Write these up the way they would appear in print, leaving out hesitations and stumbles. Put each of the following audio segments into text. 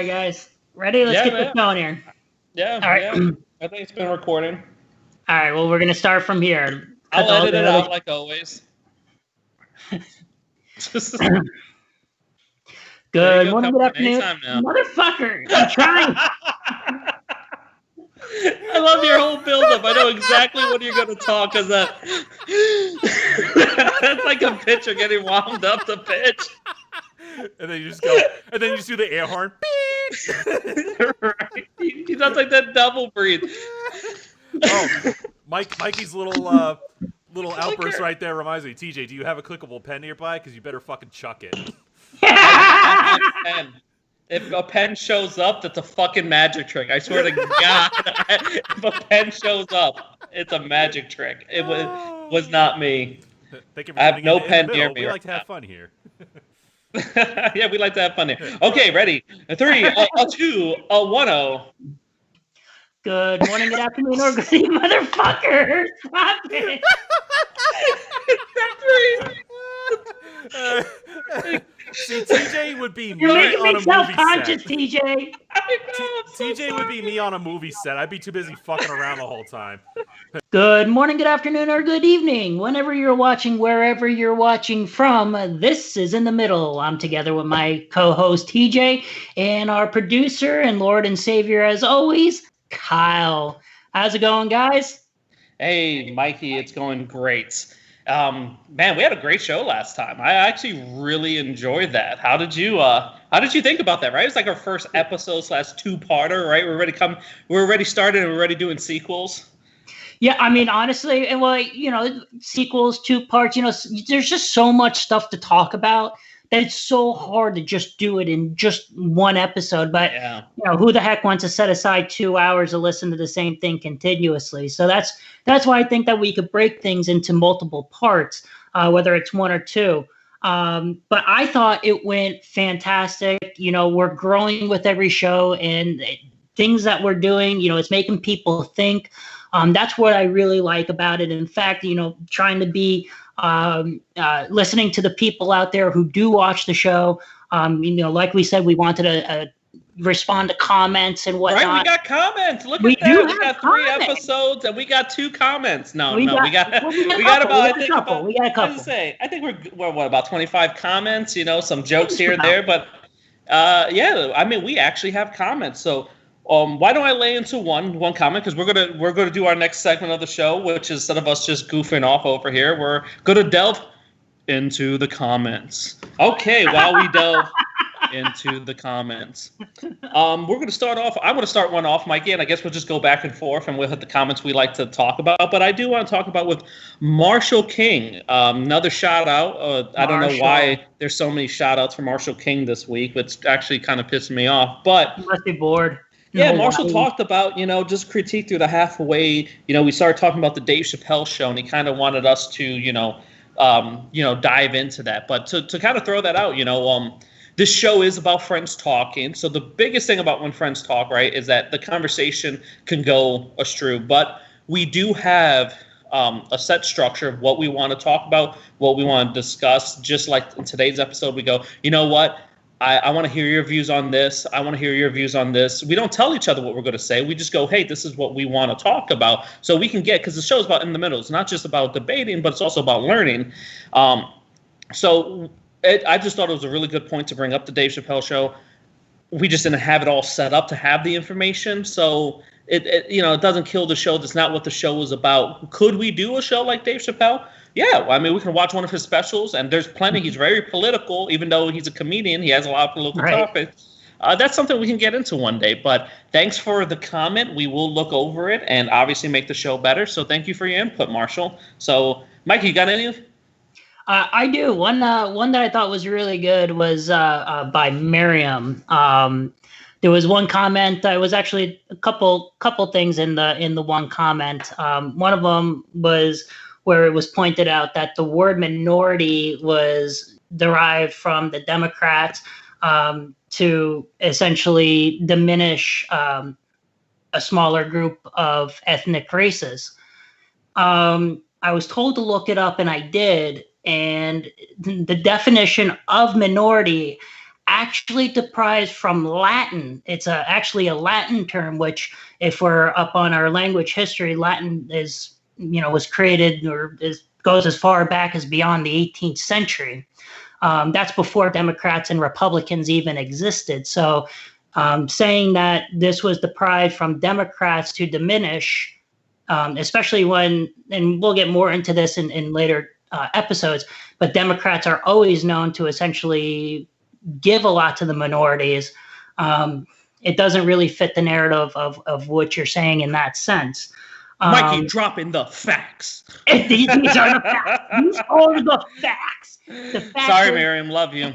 right, guys. Ready? Let's get this going here. Yeah, All right. yeah. I think it's been recording. All right, well, we're going to start from here. I'll edit it out like always. Good morning, good afternoon. Motherfucker, I'm trying. I love your whole build-up. I know exactly what you're going to talk because that's like a pitcher getting wound up to pitch. And then you just go, and then you just do the air horn. Right. He does like that double breathe. Oh, Mikey's little outburst right there reminds me. TJ, do you have a clickable pen nearby? Because you better fucking chuck it. If a pen shows up, that's a fucking magic trick. I swear to God, if a pen shows up, it's a magic trick. It was not me. Thank you for I have no pen near me. We like to have fun here. Yeah, we like to have fun here. Okay, ready? 3, 2, 1. Good morning, good afternoon, or good evening, motherfucker. Stop it. See, TJ would be You're me making on me a self-conscious, movie set. TJ. TJ would be me on a movie set. I'd be too busy fucking around the whole time. Good morning, good afternoon, or good evening. Whenever you're watching, wherever you're watching from, this is In the Middle. I'm together with my co-host, TJ, and our producer and Lord and Savior, as always, Kyle. How's it going, guys? Hey, Mikey, it's going great. Man, we had a great show last time. I actually really enjoyed that. How did you think about that? Right, it's like our first episode / 2-parter. Right, we're already started, and we're already doing sequels. Yeah, I mean, honestly, well, sequels, 2 parts. There's just so much stuff to talk about that it's so hard to just do it in just one episode. But who the heck wants to set aside 2 hours to listen to the same thing continuously? So that's why I think that we could break things into multiple parts, whether it's 1 or 2. But I thought it went fantastic. We're growing with every show, and things that we're doing, it's making people think. That's what I really like about it. In fact, trying to be listening to the people out there who do watch the show. Like we said, we wanted to respond to comments and whatnot. Right, we got comments. Look at that. We got 3 episodes and we got 2 comments. We got a couple. I think we're about 25 comments. Some jokes here and there, but we actually have comments. So. Why don't I lay into one comment, because we're gonna do our next segment of the show, which is, instead of us just goofing off over here, we're gonna delve into the comments. Okay, while we delve into the comments, we're gonna start off. I'm gonna start one off, Mikey, and I guess we'll just go back and forth, and we'll hit the comments we like to talk about. But I do want to talk about with Marshall King. Another shout out. I don't know why there's so many shout outs for Marshall King this week. It's actually kind of pissing me off. But you must be bored. Yeah, Marshall talked about, just critique through the halfway. We started talking about the Dave Chappelle show, and he kind of wanted us to, dive into that. But to kind of throw that out, this show is about friends talking. So the biggest thing about when friends talk, right, is that the conversation can go astray. But we do have a set structure of what we want to talk about, what we want to discuss. Just like in today's episode, we go, you know what? I want to hear your views on this. I want to hear your views on this. We don't tell each other what we're going to say. We just go, hey, this is what we want to talk about. So we can because the show is about In the Middle. It's not just about debating, but it's also about learning. I just thought it was a really good point to bring up the Dave Chappelle show. We just didn't have it all set up to have the information. So it doesn't kill the show. That's not what the show is about. Could we do a show like Dave Chappelle? Yeah, we can watch one of his specials, and there's plenty. He's very political, even though he's a comedian. He has a lot of political topics. That's something we can get into one day. But thanks for the comment. We will look over it and obviously make the show better. So thank you for your input, Marshall. So, Mike, you got any? I do. One that I thought was really good was by Miriam. There was one comment. There was actually a couple things in the one comment. One of them was where it was pointed out that the word minority was derived from the Democrats to essentially diminish a smaller group of ethnic races. I was told to look it up, and I did. And the definition of minority actually deprived from Latin. It's actually a Latin term, which, if we're up on our language history, Latin was created goes as far back as beyond the 18th century. That's before Democrats and Republicans even existed. So saying that this was deprived from Democrats to diminish, especially when, and we'll get more into this in later episodes, but Democrats are always known to essentially give a lot to the minorities. It doesn't really fit the narrative of what you're saying in that sense. Mikey dropping the facts. These are the facts. These are the facts. Sorry, Miriam. Love you.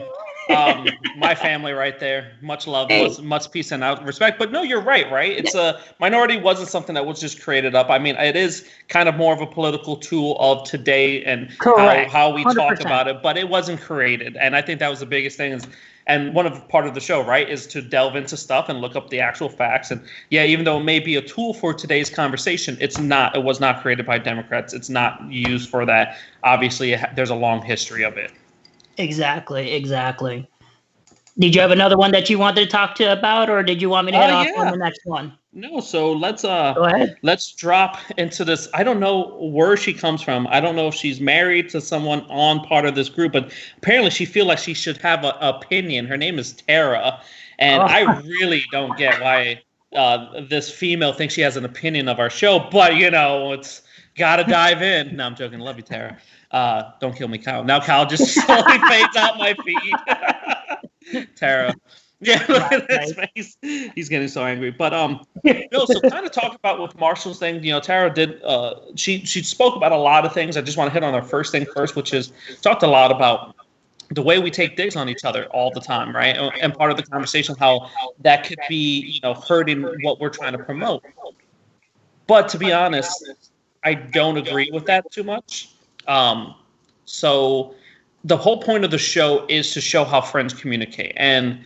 My family right there. Much love, much peace and respect. But no, you're right? It's a minority wasn't something that was just created up. I mean, it is kind of more of a political tool of today and how we 100%. Talk about it, but it wasn't created. And I think that was the biggest thing. And part of the show, is to delve into stuff and look up the actual facts. And yeah, even though it may be a tool for today's conversation, it was not created by Democrats. It's not used for that. Obviously, there's a long history of it. Exactly. Did you have another one that you wanted to talk about, or did you want me to head off on the next one? No, so let's go ahead. Let's drop into this. I don't know where she comes from. I don't know if she's married to someone on part of this group, but apparently she feels like she should have an opinion. Her name is Tara, and I really don't get why this female thinks she has an opinion of our show. But it's gotta dive in. No, I'm joking. Love you, Tara. Don't kill me, Kyle. Now Kyle just slowly fades out my feed. Tara. Yeah, look at his face. He's getting so angry. But so kind of talk about with Marshall's thing. Tara did. She spoke about a lot of things. I just want to hit on our first thing first, which is talked a lot about the way we take digs on each other all the time, right? And part of the conversation, how that could be, hurting what we're trying to promote. But to be honest, I don't agree with that too much. So the whole point of the show is to show how friends communicate. And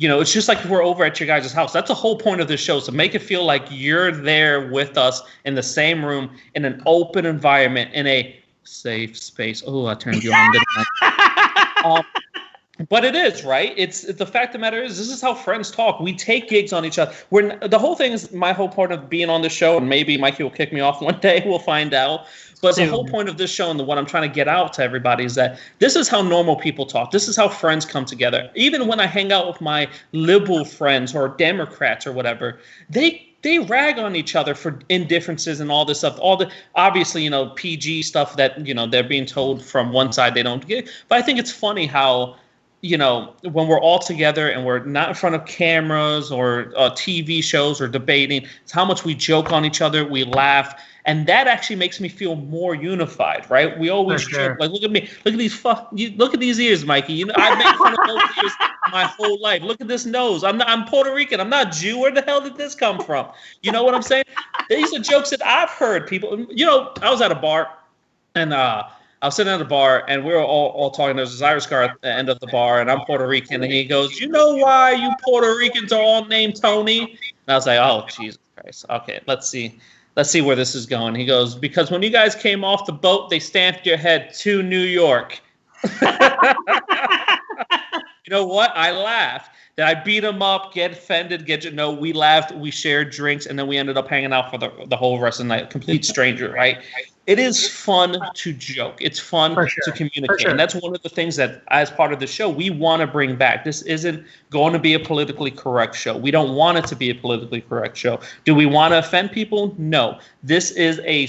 it's just like if we're over at your guys' house. That's the whole point of this show, to make it feel like you're there with us in the same room, in an open environment, in a safe space. Oh, I turned you on. But it is, right? It's the fact of the matter is, this is how friends talk. We take gigs on each other. The whole thing is, my whole point of being on the show, and maybe Mikey will kick me off one day, we'll find out. But the whole point of this show, and what I'm trying to get out to everybody, is that this is how normal people talk. This is how friends come together. Even when I hang out with my liberal friends or Democrats or whatever, they rag on each other for indifferences and all this stuff. All the obviously, PG stuff that they're being told from one side they don't get. But I think it's funny how when we're all together and we're not in front of cameras or TV shows or debating, it's how much we joke on each other, we laugh. And that actually makes me feel more unified, right? We always joke, like, look at me, look at these ears, Mikey. I've made fun of those ears my whole life. Look at this nose. I'm Puerto Rican. I'm not Jew. Where the hell did this come from? You know what I'm saying? These are jokes that I've heard people. I was at a bar, and I was sitting at a bar, and we were all talking. There's this Irish guy at the end of the bar, and I'm Puerto Rican, and he goes, "You know why you Puerto Ricans are all named Tony?" And I was like, "Oh, Jesus Christ. Okay, let's see where this is going." He goes, "Because when you guys came off the boat, they stamped your head to New York." You know what? I laughed. Did I beat him up, get offended, we laughed, we shared drinks, and then we ended up hanging out for the whole rest of the night. Complete stranger, right? It is fun to joke. It's fun to communicate. And that's one of the things that, as part of the show, we want to bring back. This isn't going to be a politically correct show. We don't want it to be a politically correct show. Do we want to offend people? No. This is a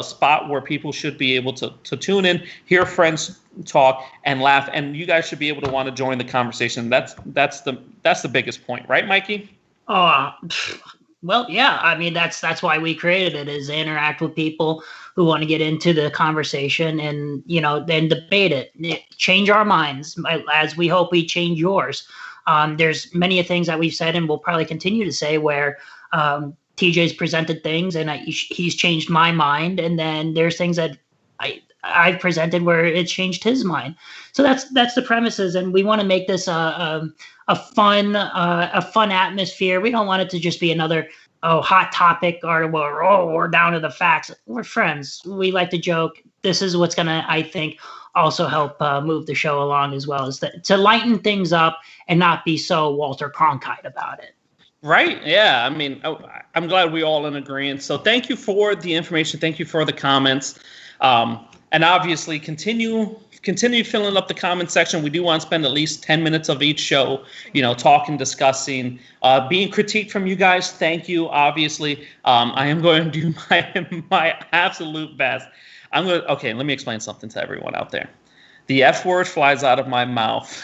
spot where people should be able to tune in, hear friends talk, and laugh. And you guys should be able to want to join the conversation. That's the biggest point, right, Mikey? Well, yeah. I mean, that's why we created it, is to interact with people who want to get into the conversation and, then debate it, change our minds, as we hope we change yours. There's many things that we've said and we'll probably continue to say where TJ's presented things and he's changed my mind. And then there's things that I've presented where it's changed his mind. So that's the premises. And we want to make this a fun atmosphere. We don't want it to just be another hot topic or we're down to the facts. We're friends. We like to joke. This is what's gonna, I think, also help move the show along as well, is to lighten things up and not be so Walter Cronkite about it. Right. Yeah. I mean, I'm glad we're all in agreement. So thank you for the information. Thank you for the comments. And obviously continue filling up the comment section. We do want to spend at least 10 minutes of each show, talking, discussing, being critiqued from you guys. Thank you. Obviously, I am going to do my absolute best. Okay, let me explain something to everyone out there. The F word flies out of my mouth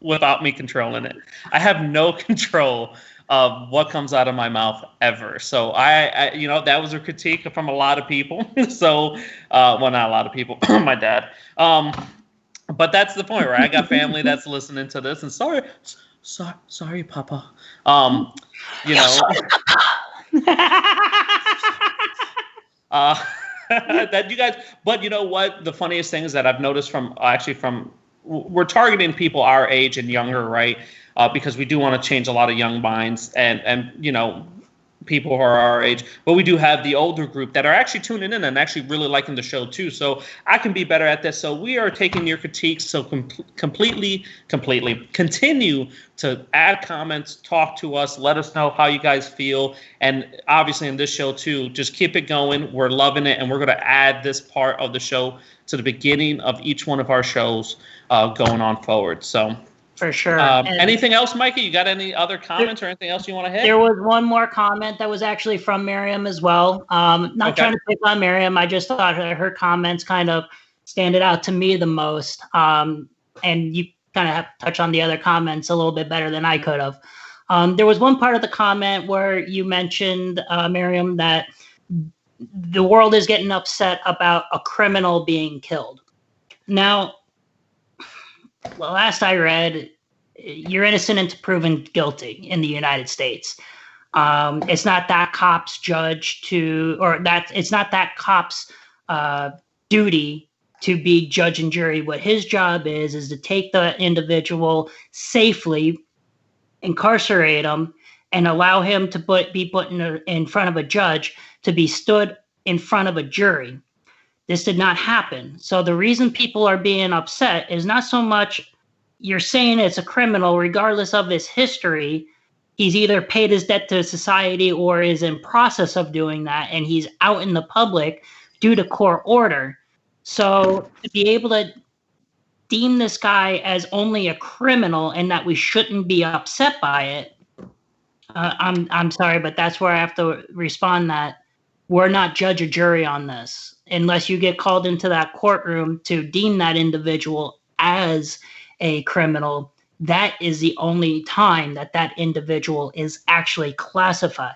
without me controlling it. I have no control of what comes out of my mouth ever. So I that was a critique from a lot of people. So, well, not a lot of people, my dad. But that's the point, right? I got family that's listening to this, and sorry, Papa. That you guys, but you know what? The funniest thing is that I've noticed we're targeting people our age and younger, right? Because we do want to change a lot of young minds and people who are our age. But we do have the older group that are actually tuning in and actually really liking the show too. So I can be better at this. So we are taking your critiques. So completely continue to add comments, talk to us, let us know how you guys feel. And obviously in this show too, just keep it going. We're loving it. And we're going to add this part of the show to the beginning of each one of our shows going on forward. So for sure. Anything else, Mikey? You got any other comments or anything else you want to hit? There was one more comment that was actually from Miriam as well. Not trying to pick on Miriam. I just thought her comments kind of standed out to me the most. And you kind of have to touch on the other comments a little bit better than I could have. There was one part of the comment where you mentioned, Miriam, that the world is getting upset about a criminal being killed. Now, well, last I read, you're innocent until proven guilty in the United States. It's not that cop's it's not that cop's duty to be judge and jury. What his job is to take the individual safely, incarcerate him, and allow him to be put in front of a judge to be stood in front of a jury. This did not happen. So the reason people are being upset is not so much you're saying it's a criminal, regardless of his history. He's either paid his debt to society or is in process of doing that, and he's out in the public due to court order. So to be able to deem this guy as only a criminal and that we shouldn't be upset by it, I'm sorry, but that's where I have to respond that we're not judge or jury on this. Unless you get called into that courtroom to deem that individual as a criminal, that is the only time that individual is actually classified.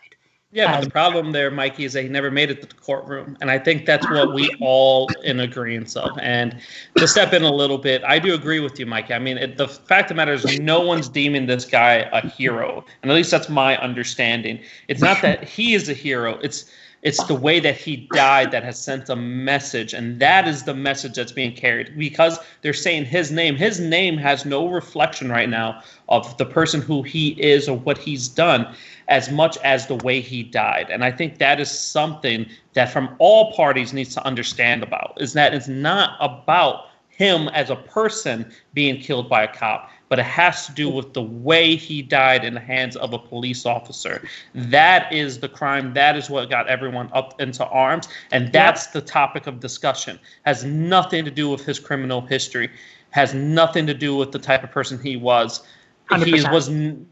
Yeah, but the problem there, Mikey, is that he never made it to the courtroom. And I think that's what we all in agreement of. And to step in a little bit, I do agree with you, Mikey. I mean, the fact of the matter is no one's deeming this guy a hero. And at least that's my understanding. It's not that he is a hero. It's the way that he died that has sent a message, and that is the message that's being carried. Because they're saying his name. His name has no reflection right now of the person who he is or what he's done as much as the way he died. And I think that is something that from all parties needs to understand about, is that it's not about him as a person being killed by a cop, but it has to do with the way he died in the hands of a police officer. That is the crime. That is what got everyone up into arms. And that's the topic of discussion. Has nothing to do with his criminal history. Has nothing to do with the type of person he was. 100%.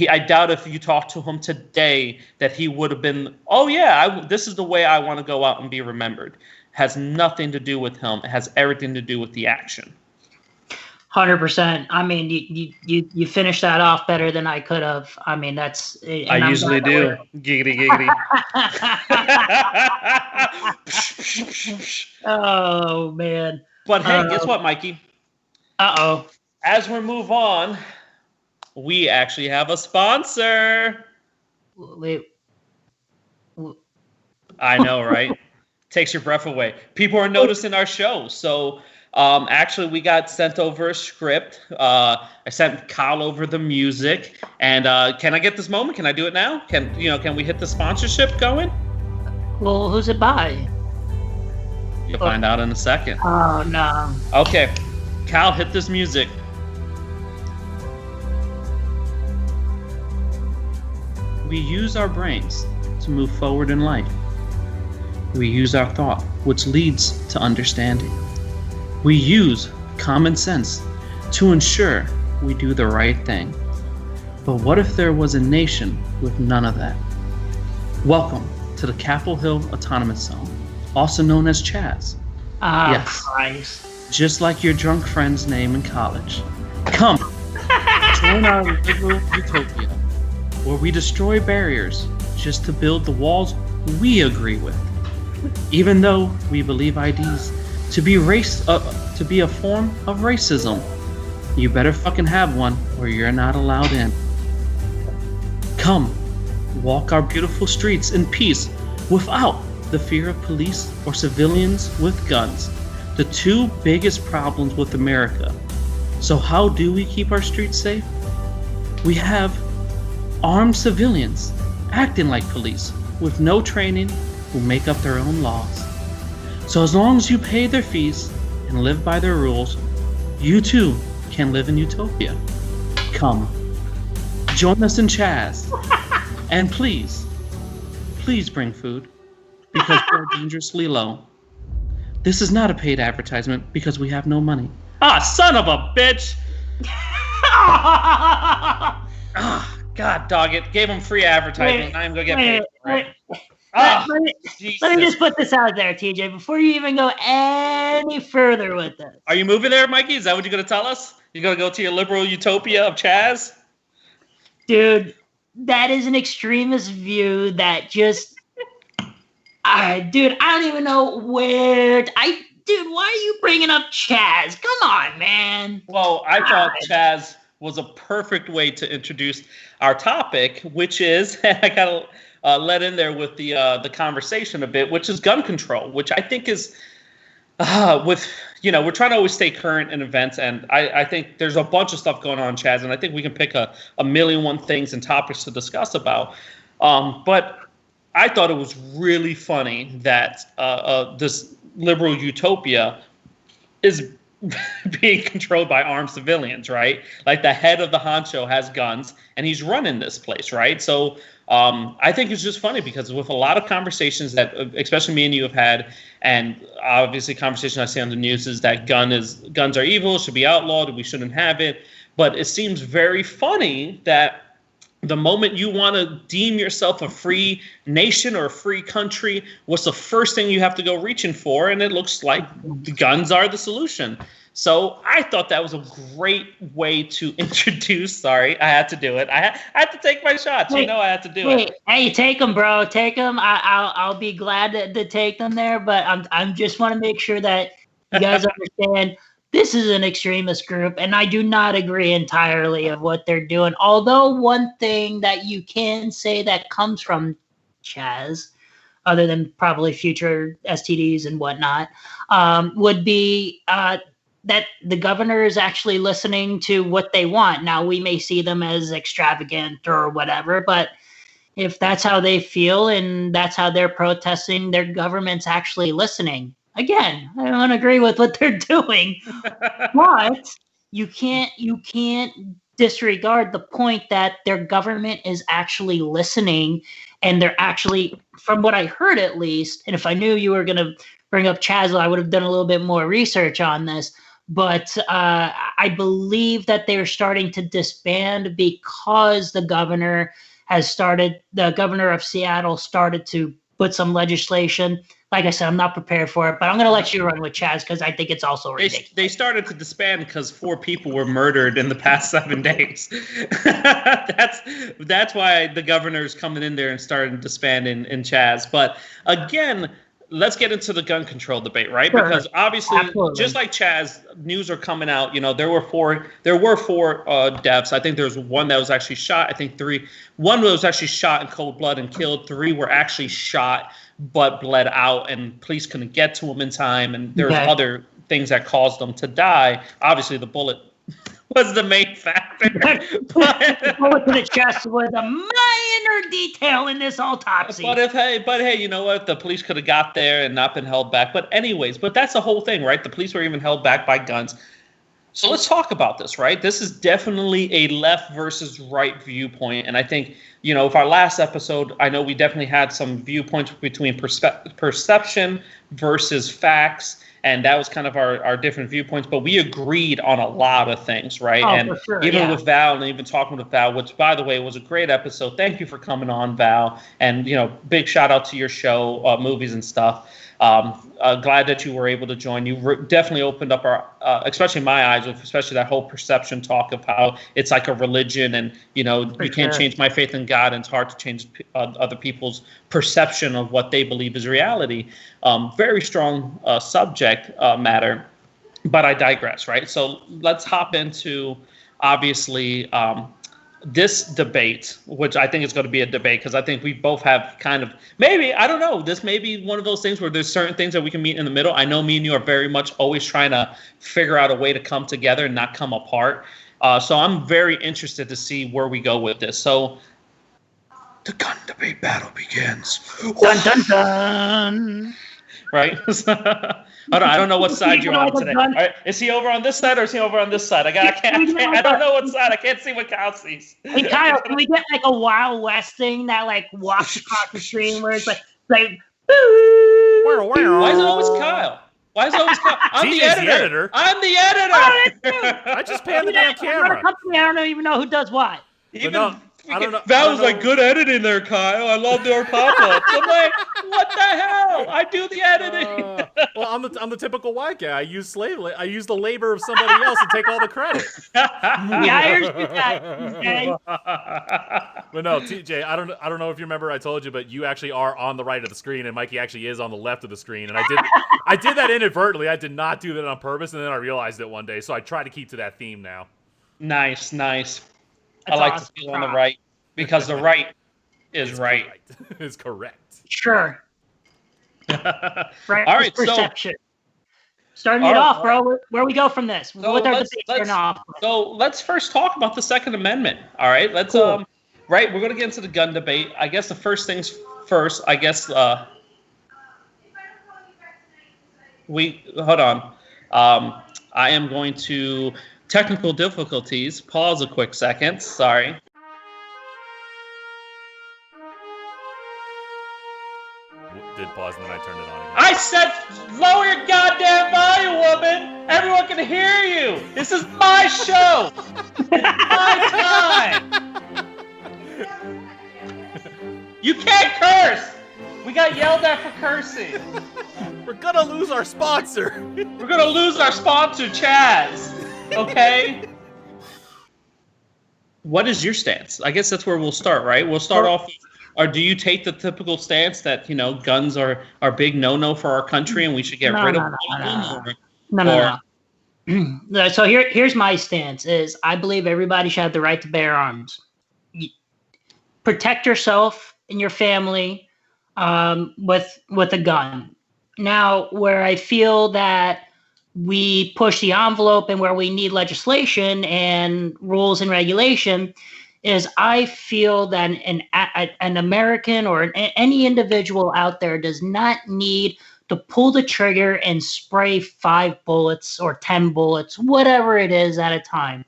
I doubt if you talk to him today that he would have been, oh yeah, this is the way I want to go out and be remembered. Has nothing to do with him. It has everything to do with the action. 100%. I mean, you finished that off better than I could have. I mean, that's. I usually do. Giggity, giggity. Oh man. But hey, guess what, Mikey? Uh-oh. As we move on, we actually have a sponsor. Wait. I know, right? Takes your breath away. People are noticing our show, so. Actually, we got sent over a script. I sent Kyle over the music. And can I get this moment? Can I do it now? Can we hit the sponsorship going? Well, who's it by? You'll find out in a second. Oh, no. Okay. Cal, hit this music. We use our brains to move forward in life. We use our thought, which leads to understanding. We use common sense to ensure we do the right thing. But what if there was a nation with none of that? Welcome to the Capitol Hill Autonomous Zone, also known as Chaz. Yes. Christ. Just like your drunk friend's name in college. Come, join our liberal utopia, where we destroy barriers just to build the walls we agree with. Even though we believe IDs to be a form of racism, you better fucking have one or you're not allowed in. Come, walk our beautiful streets in peace without the fear of police or civilians with guns, the two biggest problems with America. So how do we keep our streets safe? We have armed civilians acting like police with no training who make up their own laws. So as long as you pay their fees and live by their rules, you too can live in utopia. Come, join us in Chaz, and please bring food, because we're dangerously low. This is not a paid advertisement because we have no money. Ah, son of a bitch! God dog it. Gave him free advertisement. I'm going to get paid for it. Let me just put this out there, TJ, before you even go any further with this. Are you moving there, Mikey? Is that what you're going to tell us? You're going to go to your liberal utopia of Chaz? Dude, that is an extremist view that just... dude, I don't even know where... Dude, why are you bringing up Chaz? Come on, man. Well, I thought Chaz was a perfect way to introduce our topic, which is... I got to... let in there with the conversation a bit, which is gun control, which I think is we're trying to always stay current in events, and I think there's a bunch of stuff going on, Chaz, and I think we can pick a million one things and topics to discuss about. But I thought it was really funny that this liberal utopia is being controlled by armed civilians, right? Like the head of the honcho has guns and he's running this place, right? So I think it's just funny because with a lot of conversations that especially me and you have had, and obviously conversation I see on the news is that guns are evil, should be outlawed, we shouldn't have it. But it seems very funny that the moment you want to deem yourself a free nation or a free country, what's the first thing you have to go reaching for? And it looks like the guns are the solution. So I thought that was a great way to introduce. Sorry, I had to do it. I had to take my shots. I had to do it. Hey, take them, bro. Take them. I'll be glad to take them there. But I'm just want to make sure that you guys understand this is an extremist group, and I do not agree entirely of what they're doing. Although one thing that you can say that comes from Chaz, other than probably future STDs and whatnot, would be that the governor is actually listening to what they want. Now, we may see them as extravagant or whatever, but if that's how they feel and that's how they're protesting, their government's actually listening. Again, I don't agree with what they're doing, but you can't disregard the point that their government is actually listening, and they're actually, from what I heard at least, and if I knew you were going to bring up Chaz, I would have done a little bit more research on this, but I believe that they're starting to disband because the governor of Seattle started to put some legislation. Like I said, I'm not prepared for it, but I'm going to let you run with Chaz because I think it's also ridiculous. They started to disband because 4 people were murdered in the past 7 days. That's why the governor's coming in there and starting to disband in Chaz. But again, let's get into the gun control debate, right? Sure. Because obviously, just like Chaz, news are coming out. There were four deaths. I think there was one that was actually shot. I think 3. One was actually shot in cold blood and killed. 3 were actually shot but bled out, and police couldn't get to him in time. And there was other things that caused them to die. Obviously, the bullet was the main factor. But bullet to the chest was a minor detail in this autopsy. But hey, you know what? The police could have got there and not been held back. But anyways, that's the whole thing, right? The police were even held back by guns. So let's talk about this, right? This is definitely a left versus right viewpoint. And I think, if our last episode, I know we definitely had some viewpoints between perception versus facts. And that was kind of our different viewpoints. But we agreed on a lot of things, right? And for sure, even with Val, and even talking with Val, which, by the way, was a great episode. Thank you for coming on, Val. And, big shout out to your show, movies and stuff. Glad that you were able to join. You definitely opened up our, especially my eyes, with especially that whole perception talk of how it's like a religion, and you can't change my faith in God, and it's hard to change other people's perception of what they believe is reality. Very strong subject matter, but I digress. Right, so let's hop into obviously. This debate, which I think is going to be a debate, because I think we both have kind of, maybe, I don't know, this may be one of those things where there's certain things that we can meet in the middle. I know me and you are very much always trying to figure out a way to come together and not come apart. So I'm very interested to see where we go with this. So the gun debate battle begins. Dun, dun, dun. Right? I don't know what side you're on today. All right, is he over on this side or is he over on this side? I don't know what side. I can't see what Kyle sees. Hey, Kyle, can we get like a Wild West thing that like walks across the screen where it's like Why is it always Kyle? Why is it always Kyle? I'm the editor. I'm the editor. I just pan the damn camera. I don't even know who does what. I don't know. That was like good editing there, Kyle. I love their pop-ups. I'm like, what the hell? I do the editing. Well, I'm the typical white guy. I use the labor of somebody else and take all the credit. But no, TJ, I don't know if you remember. I told you, but you actually are on the right of the screen, and Mikey actually is on the left of the screen. And I did that inadvertently. I did not do that on purpose, and then I realized it one day. So I try to keep to that theme now. Nice. That's I like to feel on the right, because the right is right. Is correct. Sure. Right. All right. Perception. Starting it off, bro. Where we go from this? So let's first talk about the Second Amendment. All right. Let's right. We're going to get into the gun debate. I guess the first things first. I guess hold on. I am going to. Technical difficulties. Pause a quick second. Sorry. Did pause and then I turned it on again. I said lower your goddamn volume, woman! Everyone can hear you! This is my show! My time! You can't curse! We got yelled at for cursing. We're gonna lose our sponsor. We're gonna lose our sponsor, Chaz. Okay. What is your stance? I guess that's where we'll start, right? We'll start off. Or do you take the typical stance that guns are big no for our country and we should get rid of them? No. So here's my stance: is I believe everybody should have the right to bear arms. Protect yourself and your family with a gun. Now, where I feel that we push the envelope and where we need legislation and rules and regulation is I feel that an American or any individual out there does not need to pull the trigger and spray 5 bullets or 10 bullets, whatever it is at a time.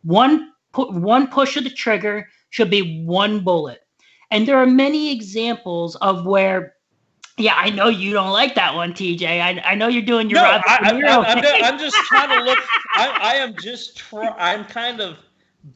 One push of the trigger should be 1 bullet. And there are many examples of where, yeah, I know you don't like that one, TJ. I know you're doing your. No, I'm just trying to look. I'm kind of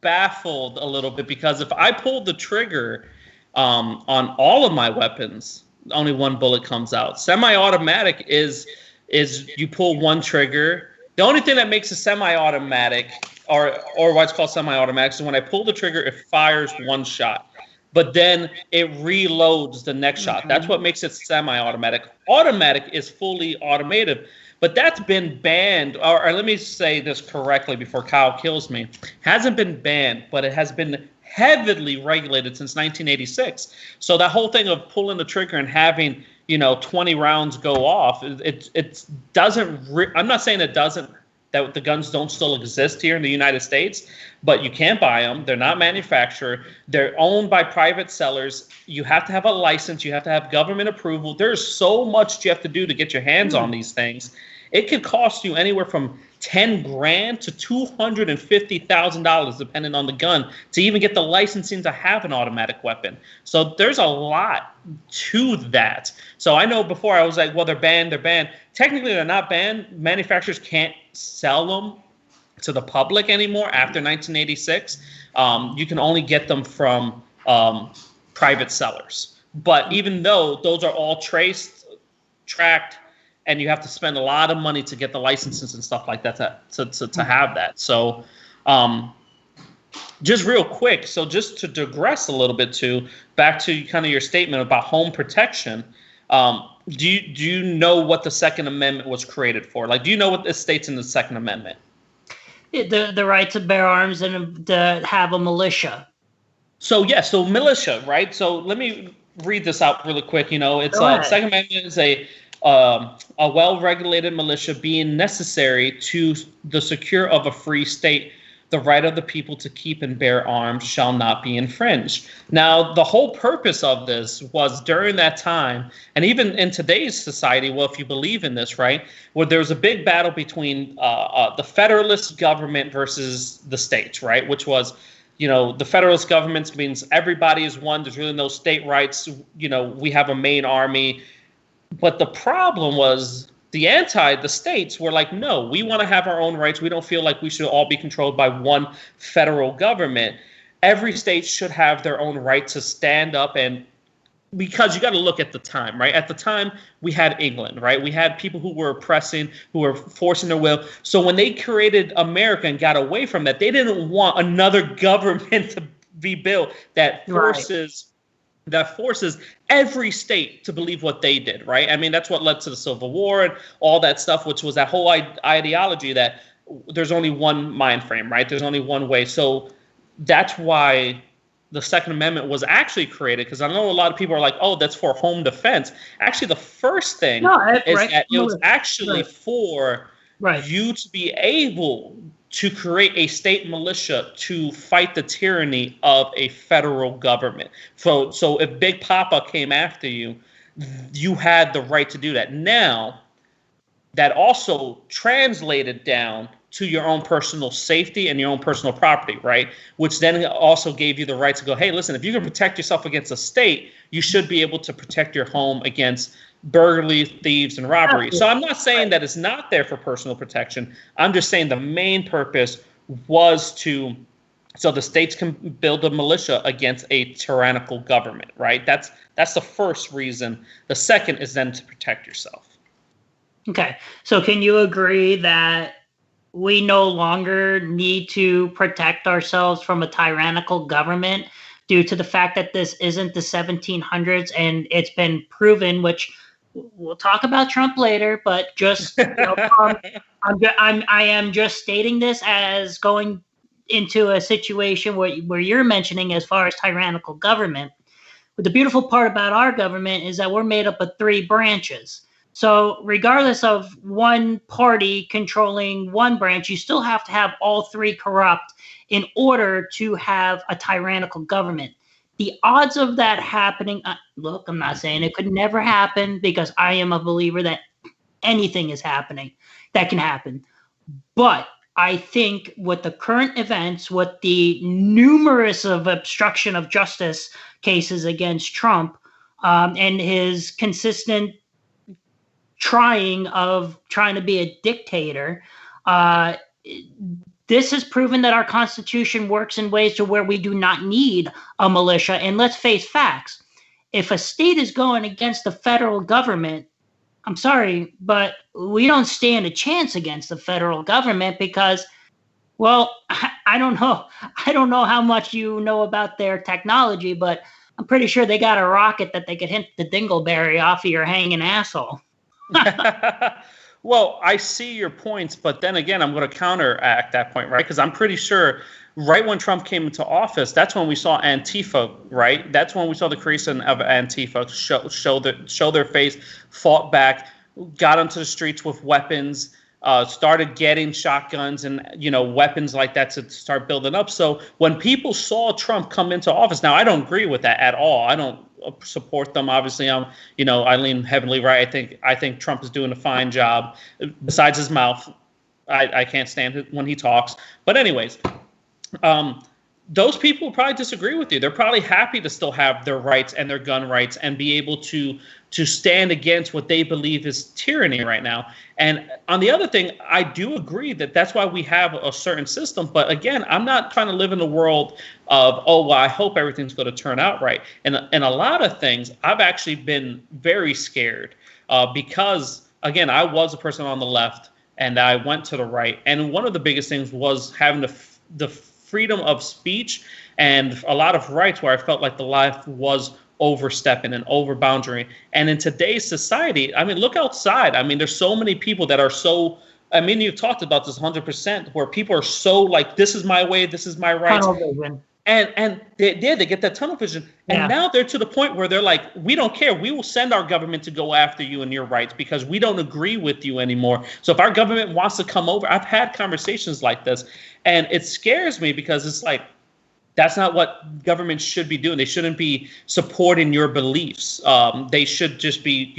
baffled a little bit, because if I pull the trigger on all of my weapons, only 1 bullet comes out. Semi-automatic is you pull 1 trigger. The only thing that makes a semi-automatic or what's called semi-automatic is when I pull the trigger, it fires 1 shot. But then it reloads the next shot. That's what makes it semi-automatic. Automatic is fully automated. But that's been banned, or let me say this correctly before Kyle kills me. Hasn't been banned, but it has been heavily regulated since 1986. So that whole thing of pulling the trigger and having 20 rounds go off, it doesn't. I'm not saying it doesn't that the guns don't still exist here in the United States, but you can't buy them. They're not manufactured. They're owned by private sellers. You have to have a license. You have to have government approval. There's so much you have to do to get your hands on these things. It could cost you anywhere from $10,000 to $250,000, depending on the gun, to even get the licensing to have an automatic weapon. So there's a lot to that. So I know before I was like, well, they're banned. Technically, they're not banned. Manufacturers can't sell them to the public anymore after 1986. You can only get them from private sellers. But even though those are all tracked, and you have to spend a lot of money to get the licenses and stuff like that to have that. So just real quick, so just to digress a little bit back to kind of your statement about home protection, do you know what the Second Amendment was created for? Like, do you know what it states in the Second Amendment? The right to bear arms and to have a militia. So militia, right? So let me read this out really quick. It's Second Amendment is a well-regulated militia being necessary to the secure of a free state. The right of the people to keep and bear arms shall not be infringed. Now, the whole purpose of this was during that time, and even in today's society, well, if you believe in this, right, where there was a big battle between the federalist government versus the states, right, which was, the federalist government means everybody is one. There's really no state rights. We have a main army. But the problem was the states were like, no, we want to have our own rights. We don't feel like we should all be controlled by one federal government. Every state should have their own right to stand up, and because you got to look at the time, right? At the time, we had England, right? We had people who were oppressing, who were forcing their will. So when they created America and got away from that, they didn't want another government to be built that forces every state to believe what they did, right? I mean, that's what led to the Civil War and all that stuff, which was that whole ideology that there's only one mind frame, right? There's only one way. So that's why the Second Amendment was actually created, because I know a lot of people are like, oh, that's for home defense. Actually, the first thing that it was actually for you to be able to create a state militia to fight the tyranny of a federal government. So if Big Papa came after you, you had the right to do that. Now, that also translated down to your own personal safety and your own personal property, right? Which then also gave you the right to go, hey, listen, if you can protect yourself against a state, you should be able to protect your home against burglary, thieves, and robbery. So I'm not saying that it's not there for personal protection. I'm just saying the main purpose was so the states can build a militia against a tyrannical government, right? That's the first reason. The second is then to protect yourself. Okay. So can you agree that we no longer need to protect ourselves from a tyrannical government due to the fact that this isn't the 1700s and it's been proven, which we'll talk about Trump later, but just I am just stating this as going into a situation where you're mentioning as far as tyrannical government. But the beautiful part about our government is that we're made up of 3 branches. So regardless of one party controlling one branch, you still have to have all 3 corrupt in order to have a tyrannical government. The odds of that happening, look, I'm not saying it could never happen, because I am a believer that anything is happening that can happen. But I think with the current events, with the numerous of obstruction of justice cases against Trump, and his consistent trying to be a dictator, this has proven that our Constitution works in ways to where we do not need a militia. And let's face facts. If a state is going against the federal government, I'm sorry, but we don't stand a chance against the federal government because, well, I don't know. I don't know how much you know about their technology, but I'm pretty sure they got a rocket that they could hit the dingleberry off of your hanging asshole. Well, I see your points, but then again, I'm going to counteract that point, right? Because I'm pretty sure right when Trump came into office, that's when we saw Antifa, right? That's when we saw the creation of Antifa show their face, fought back, got onto the streets with weapons, started getting shotguns and, weapons like that to start building up. So when people saw Trump come into office, now I don't agree with that at all. I don't support them. Obviously, I lean heavily right. I think Trump is doing a fine job. Besides his mouth, I can't stand it when he talks. But anyways, those people probably disagree with you. They're probably happy to still have their rights and their gun rights and be able to stand against what they believe is tyranny right now. And on the other thing, I do agree that that's why we have a certain system. But again, I'm not trying to live in a world of, I hope everything's going to turn out right. And a lot of things, I've actually been very scared because, again, I was a person on the left and I went to the right. And one of the biggest things was having the freedom of speech and a lot of rights where I felt like the left was overstepping and over boundary. And in today's society, I mean, look outside. I mean, there's so many people that are so, I mean, you've talked about this 100%, where people are so like, this is my way, this is my right. And they get that tunnel vision. And now they're to the point where they're like, we don't care. We will send our government to go after you and your rights because we don't agree with you anymore. So if our government wants to come over, I've had conversations like this, and it scares me because it's like, that's not what governments should be doing. They shouldn't be supporting your beliefs. They should just be,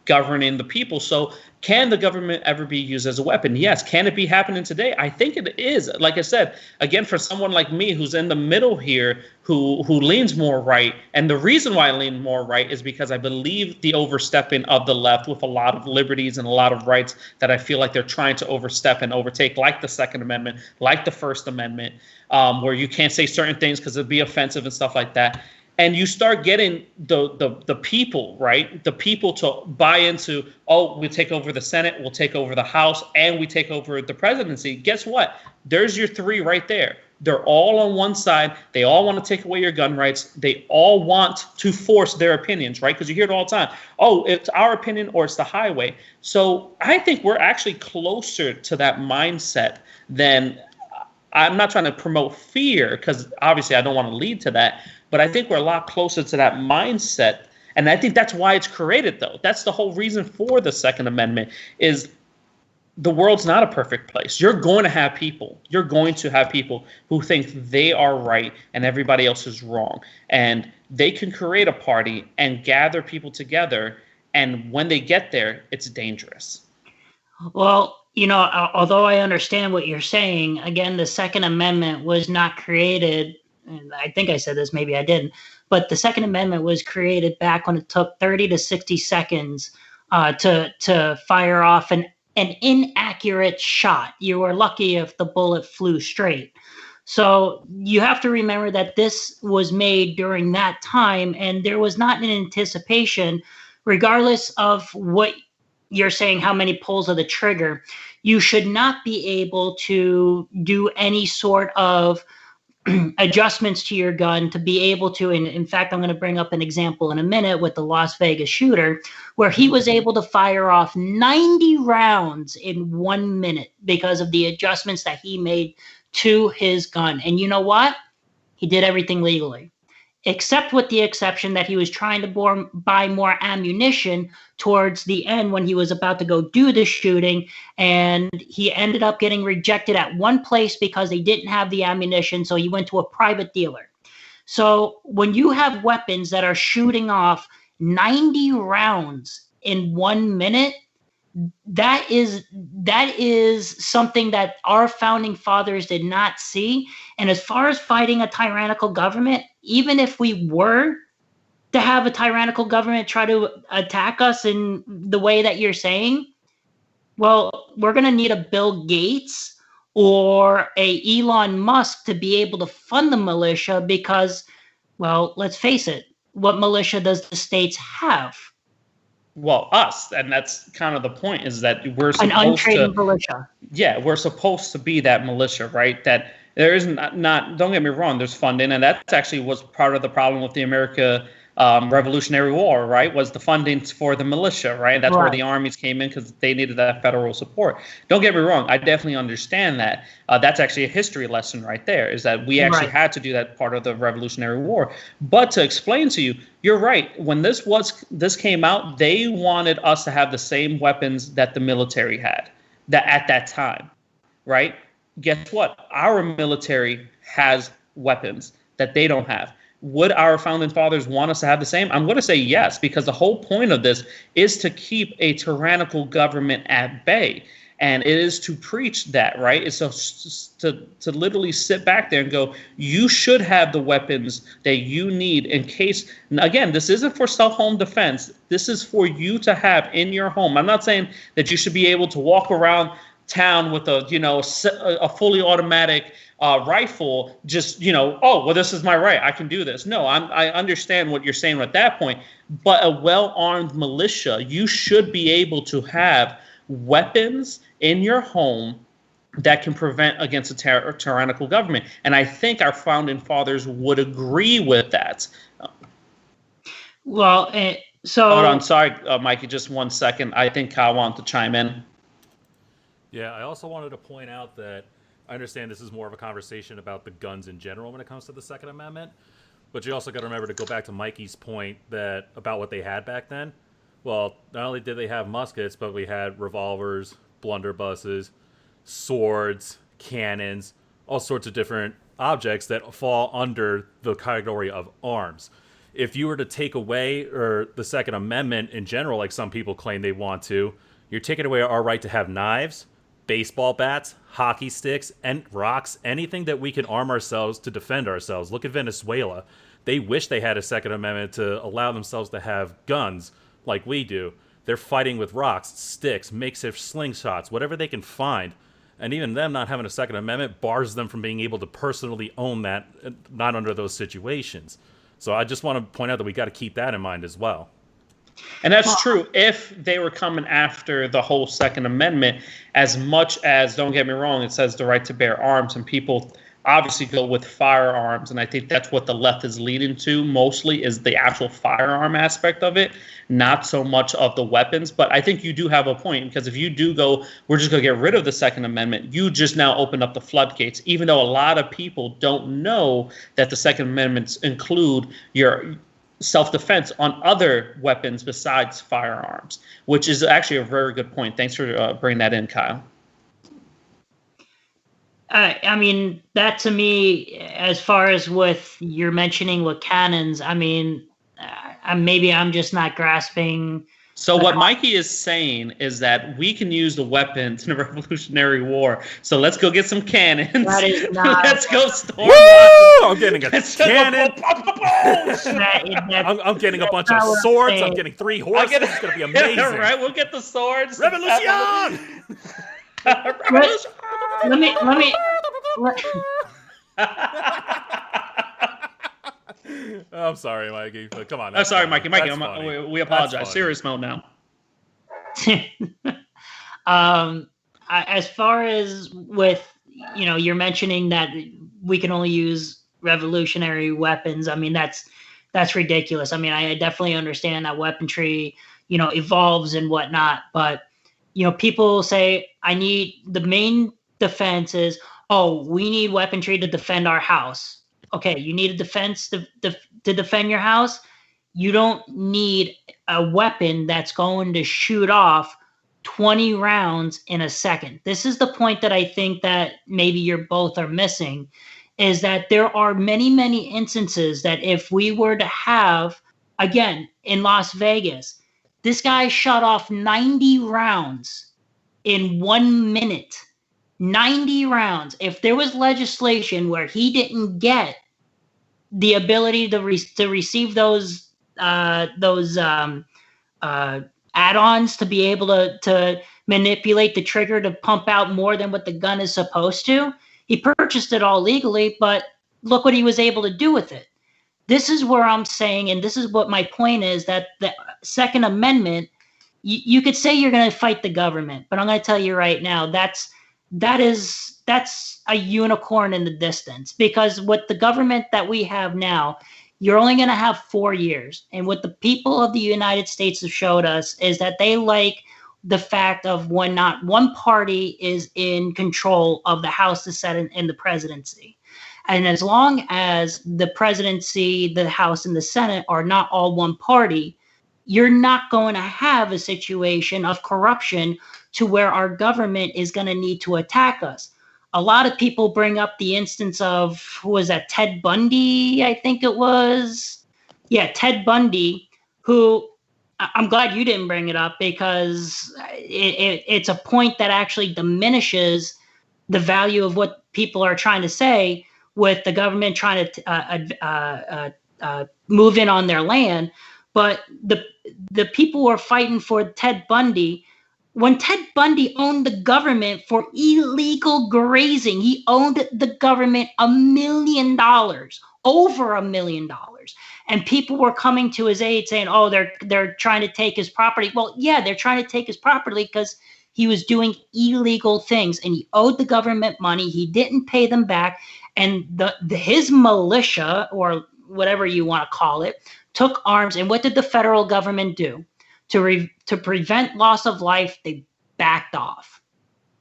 governing the people. So can the government ever be used as a weapon? Yes. Can it be happening today? I think it is. Like I said, again, for someone like me who's in the middle here, who leans more right. And the reason why I lean more right is because I believe the overstepping of the left with a lot of liberties and a lot of rights that I feel like they're trying to overstep and overtake, like the Second Amendment, like the First Amendment, where you can't say certain things because it'd be offensive and stuff like that. And you start getting the people, right? The people to buy into, we'll take over the Senate, we'll take over the House, and we take over the presidency. Guess what? There's your three right there. They're all on one side. They all want to take away your gun rights. They all want to force their opinions, right? Because you hear it all the time. It's our opinion or it's the highway. So I think we're actually closer to that mindset than, I'm not trying to promote fear because obviously I don't want to lead to that. But I think we're a lot closer to that mindset. And I think that's why it's created, though. That's the whole reason for the Second Amendment is the world's not a perfect place. You're going to have people who think they are right and everybody else is wrong. And they can create a party and gather people together. And when they get there, it's dangerous. Well, although I understand what you're saying, again, the Second Amendment was not created, and I think I said this, maybe I didn't, but the Second Amendment was created back when it took 30 to 60 seconds to fire off an inaccurate shot. You were lucky if the bullet flew straight. So you have to remember that this was made during that time, and there was not an anticipation, regardless of what you're saying, how many pulls of the trigger. You should not be able to do any sort of adjustments to your gun to be able to, and in fact, I'm going to bring up an example in a minute with the Las Vegas shooter, where he was able to fire off 90 rounds in 1 minute because of the adjustments that he made to his gun. And you know what? He did everything legally, except with the exception that he was trying to buy more ammunition towards the end when he was about to go do the shooting, and he ended up getting rejected at one place because they didn't have the ammunition, so he went to a private dealer. So when you have weapons that are shooting off 90 rounds in 1 minute, that is something that our founding fathers did not see. And as far as fighting a tyrannical government, even if we were to have a tyrannical government try to attack us in the way that you're saying, well, we're going to need a Bill Gates or a Elon Musk to be able to fund the militia because, well, let's face it, what militia does the states have? Well, us, and that's kind of the point, is that we're supposed an untrained militia. Yeah, we're supposed to be that militia, right? That there is not. Don't get me wrong. There's funding, and that actually was part of the problem with the America Revolutionary War, right? Was the funding for the militia, right? That's where the armies came in because they needed that federal support. Don't get me wrong. I definitely understand that. That's actually a history lesson right there, is that we actually had to do that part of the Revolutionary War. But to explain to you, you're right. When this came out, they wanted us to have the same weapons that the military had. that at that time, right? Guess what? Our military has weapons that they don't have. Would our founding fathers want us to have the same? I'm going to say yes, because the whole point of this is to keep a tyrannical government at bay. And it is to preach that, right? It's to literally sit back there and go, you should have the weapons that you need in case. Again, this isn't for self-home defense. This is for you to have in your home. I'm not saying that you should be able to walk around town with a fully automatic rifle, just, oh, well, this is my right, I can do this. No, I understand what you're saying at that point. But a well-armed militia, you should be able to have weapons in your home that can prevent against a tyrannical government. And I think our founding fathers would agree with that. Well, so... Hold on, sorry, Mikey, just 1 second. I think Kyle wanted to chime in. Yeah, I also wanted to point out that I understand this is more of a conversation about the guns in general when it comes to the Second Amendment, but you also got to remember to go back to Mikey's point that about what they had back then. Well, not only did they have muskets, but we had revolvers, blunderbusses, swords, cannons, all sorts of different objects that fall under the category of arms. If you were to take away the Second Amendment in general, like some people claim they want to, you're taking away our right to have knives, baseball bats, hockey sticks, and rocks, anything that we can arm ourselves to defend ourselves. Look at Venezuela. They wish they had a Second Amendment to allow themselves to have guns like we do. They're fighting with rocks, sticks, makeshift slingshots, whatever they can find. And even them not having a Second Amendment bars them from being able to personally own that, not under those situations. So I just want to point out that we got to keep that in mind as well. And that's true if they were coming after the whole Second Amendment, as much as, don't get me wrong, it says the right to bear arms, and people obviously go with firearms. And I think that's what the left is leading to mostly, is the actual firearm aspect of it, not so much of the weapons. But I think you do have a point, because if you do go, we're just going to get rid of the Second Amendment, you just now open up the floodgates, even though a lot of people don't know that the Second Amendments include your self-defense on other weapons besides firearms, which is actually a very good point. Thanks for bringing that in, Kyle. I mean, that to me, as far as with you're mentioning with cannons, I mean, maybe I'm just not grasping. So what Mikey is saying is that we can use the weapons in a Revolutionary War. So let's go get some cannons. That is not. Let's go storm. Woo! I'm getting a cannon. I'm getting a bunch of swords. I'm getting 3 horses. It's going to be amazing. Yeah, right, we'll get the swords. Revolution! Let me. I'm sorry, Mikey. But come on. I'm sorry, Mikey. We apologize. Serious mode now. As far as with, you're mentioning that we can only use revolutionary weapons. I mean, that's ridiculous. I mean, I definitely understand that weaponry, evolves and whatnot. But, people say the main defense is, oh, we need weaponry to defend our house. Okay, you need a defense to defend your house. You don't need a weapon that's going to shoot off 20 rounds in a second. This is the point that I think that maybe you're both are missing, is that there are many, many instances that if we were to have, again, in Las Vegas, this guy shot off 90 rounds in 1 minute. 90 rounds. If there was legislation where he didn't get the ability to receive those add-ons to be able to manipulate the trigger to pump out more than what the gun is supposed to, he purchased it all legally, but look what he was able to do with it. This is where I'm saying, and this is what my point is, that the Second Amendment, you could say you're going to fight the government, but I'm going to tell you right now, that's a unicorn in the distance, because with the government that we have now, you're only going to have 4 years. And what the people of the United States have showed us is that they like the fact of when not one party is in control of the House, the Senate, and the presidency. And as long as the presidency, the House, and the Senate are not all one party, you're not going to have a situation of corruption to where our government is going to need to attack us. A lot of people bring up the instance of, who was that, Ted Bundy, I think it was. Yeah, Ted Bundy, who, I'm glad you didn't bring it up, because it's a point that actually diminishes the value of what people are trying to say, with the government trying to move in on their land. But the people who are fighting for Ted Bundy, when Ted Bundy owned the government for illegal grazing, he owned the government $1 million, over $1 million. And people were coming to his aid saying, oh, they're trying to take his property. Well, yeah, they're trying to take his property because he was doing illegal things, and he owed the government money. He didn't pay them back. And his militia, or whatever you want to call it, took arms. And what did the federal government do? To prevent loss of life, they backed off.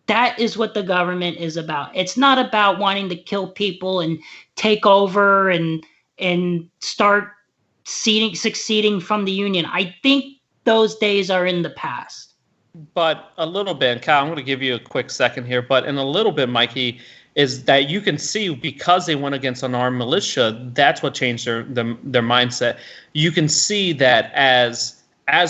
That is what the government is about. It's not about wanting to kill people and take over and start succeeding from the Union. I think those days are in the past. But a little bit, Kyle, I'm going to give you a quick second here, but in a little bit, Mikey, is that you can see, because they went against an armed militia, that's what changed their mindset. You can see that as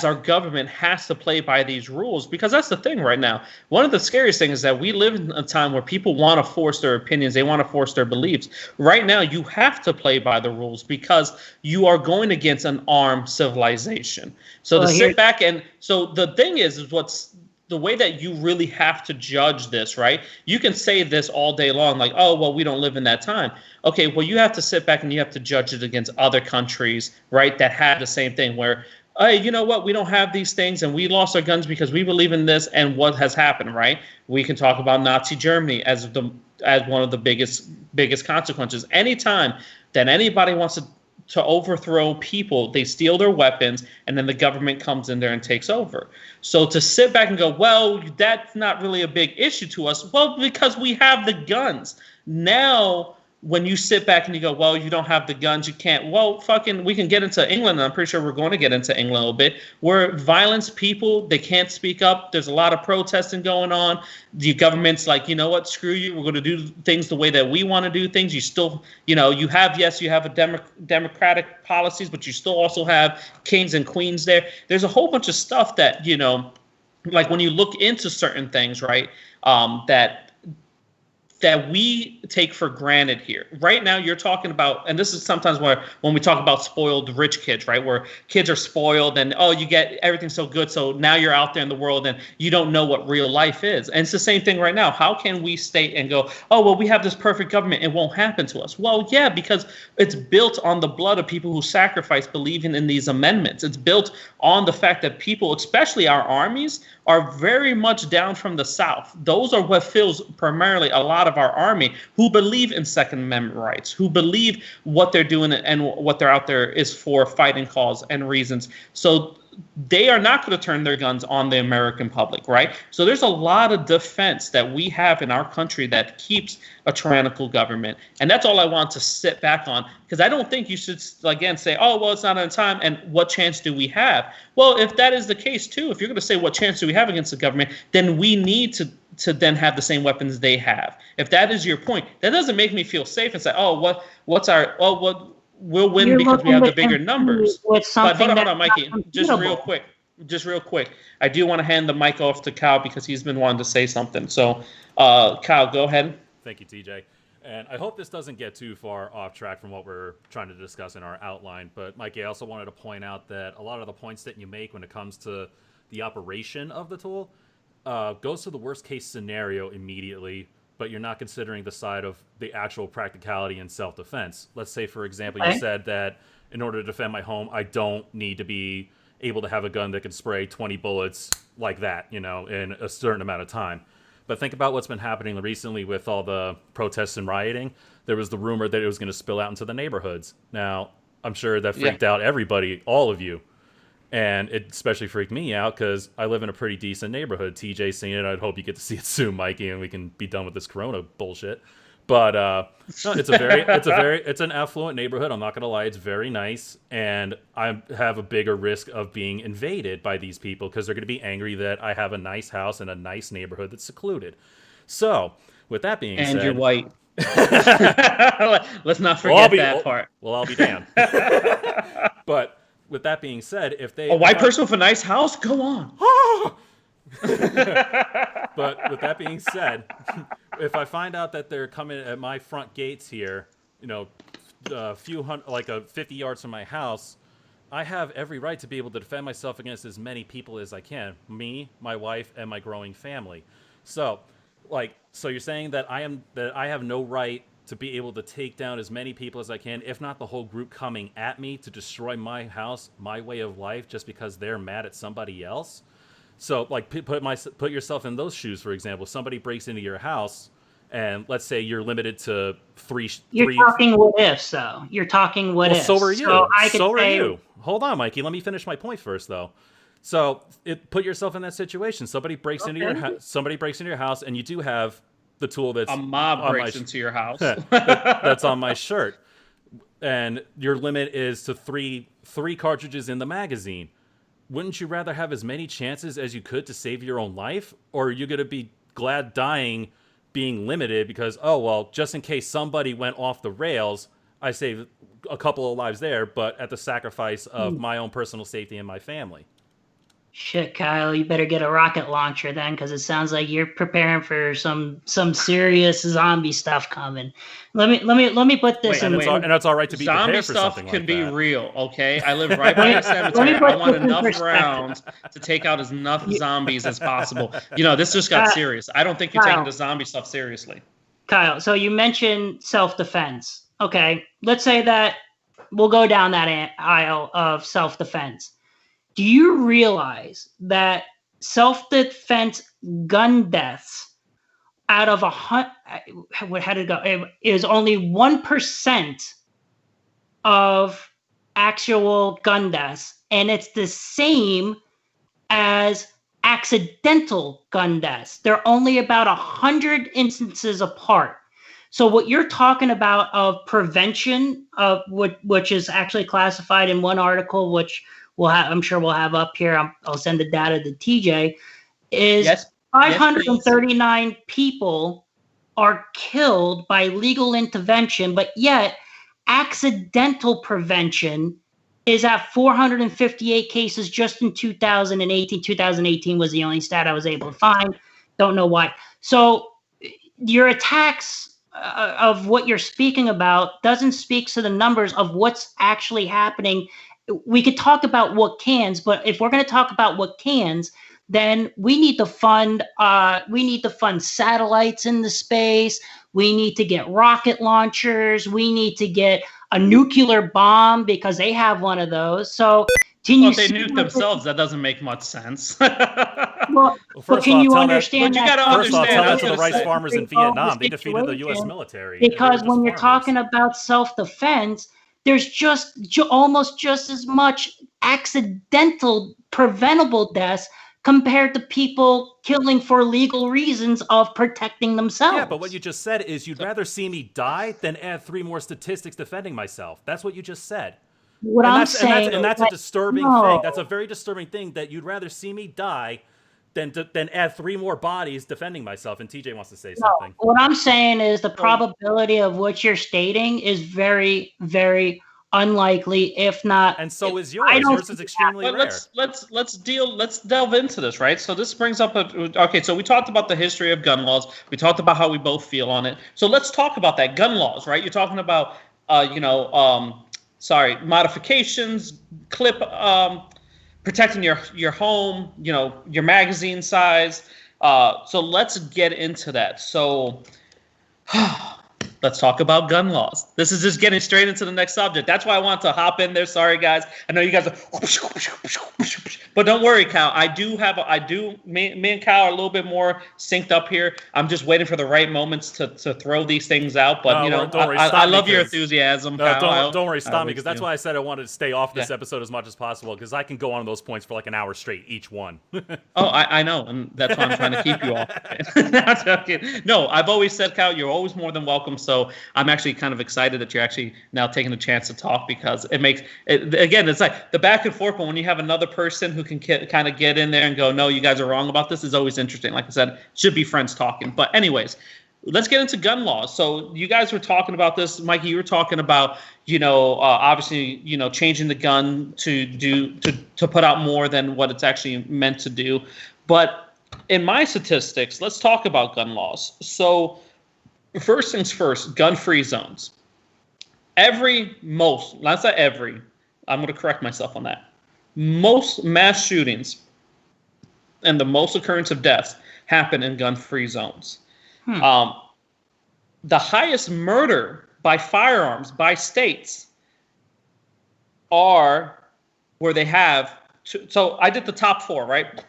our government has to play by these rules, because that's the thing right now. One of the scariest things is that we live in a time where people want to force their opinions. They want to force their beliefs. Right now, you have to play by the rules because you are going against an armed civilization. So sit back and so the thing is what's the way that you really have to judge this, right? You can say this all day long, like, oh, well, we don't live in that time. Okay, well, you have to sit back and you have to judge it against other countries, right, that have the same thing where, hey, you know what? We don't have these things, and we lost our guns because we believe in this. And what has happened, right? We can talk about Nazi Germany as one of the biggest consequences. Anytime that anybody wants to overthrow people, they steal their weapons, and then the government comes in there and takes over. So to sit back and go, well, that's not really a big issue to us. Well, because we have the guns now. When you sit back and you go, well, you don't have the guns, you can't. Well, we can get into England, and I'm pretty sure we're going to get into England a little bit, where violence people, they can't speak up. There's a lot of protesting going on. The government's like, you know what, screw you. We're going to do things the way that we want to do things. You still, you have a democratic policies, but you still also have kings and queens there. There's a whole bunch of stuff that, like when you look into certain things, right, that we take for granted here. Right now, you're talking about, and this is sometimes when we talk about spoiled rich kids, right, where kids are spoiled and, oh, you get everything so good, so now you're out there in the world and you don't know what real life is. And it's the same thing right now. How can we state and go, oh, well, we have this perfect government, it won't happen to us? Well, yeah, because it's built on the blood of people who sacrifice believing in these amendments. It's built on the fact that people, especially our armies, are very much down from the South. Those are what fills primarily a lot of our army, who believe in Second Amendment rights, who believe what they're doing and what they're out there is for fighting cause and reasons. So they are not going to turn their guns on the American public, right? So there's a lot of defense that we have in our country that keeps a tyrannical government. And that's all I want to sit back on, because I don't think you should, again, say, oh, well, it's not on time, and what chance do we have? Well, if that is the case, too, if you're going to say what chance do we have against the government, then we need to then have the same weapons they have. If that is your point, that doesn't make me feel safe and say, oh, we'll win because we have the bigger numbers. But hold on, Mikey. Just real quick. I do want to hand the mic off to Kyle because he's been wanting to say something. So, Kyle, go ahead. Thank you, TJ. And I hope this doesn't get too far off track from what we're trying to discuss in our outline. But, Mikey, I also wanted to point out that a lot of the points that you make when it comes to the operation of the tool goes to the worst-case scenario immediately, but you're not considering the side of the actual practicality and self-defense. Let's say, for example, you said that in order to defend my home, I don't need to be able to have a gun that can spray 20 bullets like that, in a certain amount of time. But think about what's been happening recently with all the protests and rioting. There was the rumor that it was going to spill out into the neighborhoods. Now, I'm sure that freaked out everybody, all of you. And it especially freaked me out because I live in a pretty decent neighborhood. TJ's seen it. I'd hope you get to see it soon, Mikey, and we can be done with this corona bullshit. But no, it's an affluent neighborhood. I'm not gonna lie, it's very nice, and I have a bigger risk of being invaded by these people because they're gonna be angry that I have a nice house in a nice neighborhood that's secluded. So, with that being said, and you're white. Let's not forget that part. Well, I'll be damned. But with that being said, if they a white person with a nice house, go on. But with that being said, if I find out that they're coming at my front gates here, a few hundred, like 50 yards from my house, I have every right to be able to defend myself against as many people as I can. Me, my wife, and my growing family. So you're saying that I have no right to be able to take down as many people as I can, if not the whole group coming at me to destroy my house, my way of life, just because they're mad at somebody else? So, put yourself in those shoes, for example. Somebody breaks into your house, and let's say you're limited to three. You're talking what ifs, though. You're talking what ifs. So are you. So are you. Hold on, Mikey. Let me finish my point first, though. So, put yourself in that situation. Somebody breaks into your house, and you do have the tool that's a mob breaks into your house. That's on my shirt, and your limit is to three cartridges in the magazine. Wouldn't you rather have as many chances as you could to save your own life? Or are you going to be glad dying being limited because, just in case somebody went off the rails, I saved a couple of lives there, but at the sacrifice of my own personal safety and my family? Shit, Kyle, you better get a rocket launcher then, because it sounds like you're preparing for some serious zombie stuff coming. Let me put this in. And it's all right to be prepared for something like that. Zombie stuff can be real, okay? I live right by a cemetery. I want enough rounds to take out as enough zombies as possible. This just got serious. I don't think you're taking the zombie stuff seriously. Kyle, so you mentioned self-defense. Okay, let's say that we'll go down that aisle of self-defense. Do you realize that self-defense gun deaths out of 100, how did it go? Is only 1% of actual gun deaths, and it's the same as accidental gun deaths. They're only about 100 instances apart. So what you're talking about of prevention of which is actually classified in one article, which I'm sure we'll have up here. I'll send the data to TJ. Is 539 people are killed by legal intervention, but yet accidental prevention is at 458 cases just in 2018. 2018 was the only stat I was able to find. Don't know why. So your attacks of what you're speaking about doesn't speak to the numbers of what's actually happening. We could talk about what cans, but if we're going to talk about what cans, then we need to fund satellites into space. We need to get rocket launchers. We need to get a nuclear bomb because they have one of those. So if they nuke themselves, that doesn't make much sense. Well, can you understand that? First off, tell that to the rice farmers in Vietnam. They defeated the U.S. military. Because when you're talking about self-defense, there's just almost just as much accidental preventable deaths compared to people killing for legal reasons of protecting themselves. Yeah, but what you just said is you'd rather see me die than add 3 more statistics defending myself. That's what you just said. That's a disturbing thing. That's a very disturbing thing, that you'd rather see me die than add 3 more bodies defending myself. And TJ wants to say something. What I'm saying is the probability of what you're stating is very, very unlikely, if not. And so is yours. Yours is extremely rare. Let's delve into this, right? So this brings up so we talked about the history of gun laws. We talked about how we both feel on it. So let's talk about that. Gun laws, right? You're talking about modifications, protecting your home, your magazine size. So let's get into that. So let's talk about gun laws. This is just getting straight into the next subject. That's why I want to hop in there. Sorry, guys. I know you guys are But don't worry, Kyle. Me and Kyle are a little bit more synced up here. I'm just waiting for the right moments to throw these things out. But I love your enthusiasm, Kyle. Don't worry, stop me, because that's why I said I wanted to stay off this episode as much as possible, because I can go on those points for like an hour straight each one. I know, and that's why I'm trying to keep you off. No, I've always said, Kyle, you're always more than welcome. So I'm actually kind of excited that you're actually now taking the chance to talk, because it makes it, again, it's like the back and forth. But when you have another person who can kind of get in there and go, no, you guys are wrong about this, is always interesting. Like I said, should be friends talking. But anyways, let's get into gun laws. So you guys were talking about this, Mikey. You were talking about, obviously, changing the gun to put out more than what it's actually meant to do. But in my statistics, let's talk about gun laws. So first things first, gun-free zones. Not every, I'm going to correct myself on that. Most mass shootings and the most occurrence of deaths happen in gun-free zones. The highest murder by firearms by states are where they have. So I did the top four, right?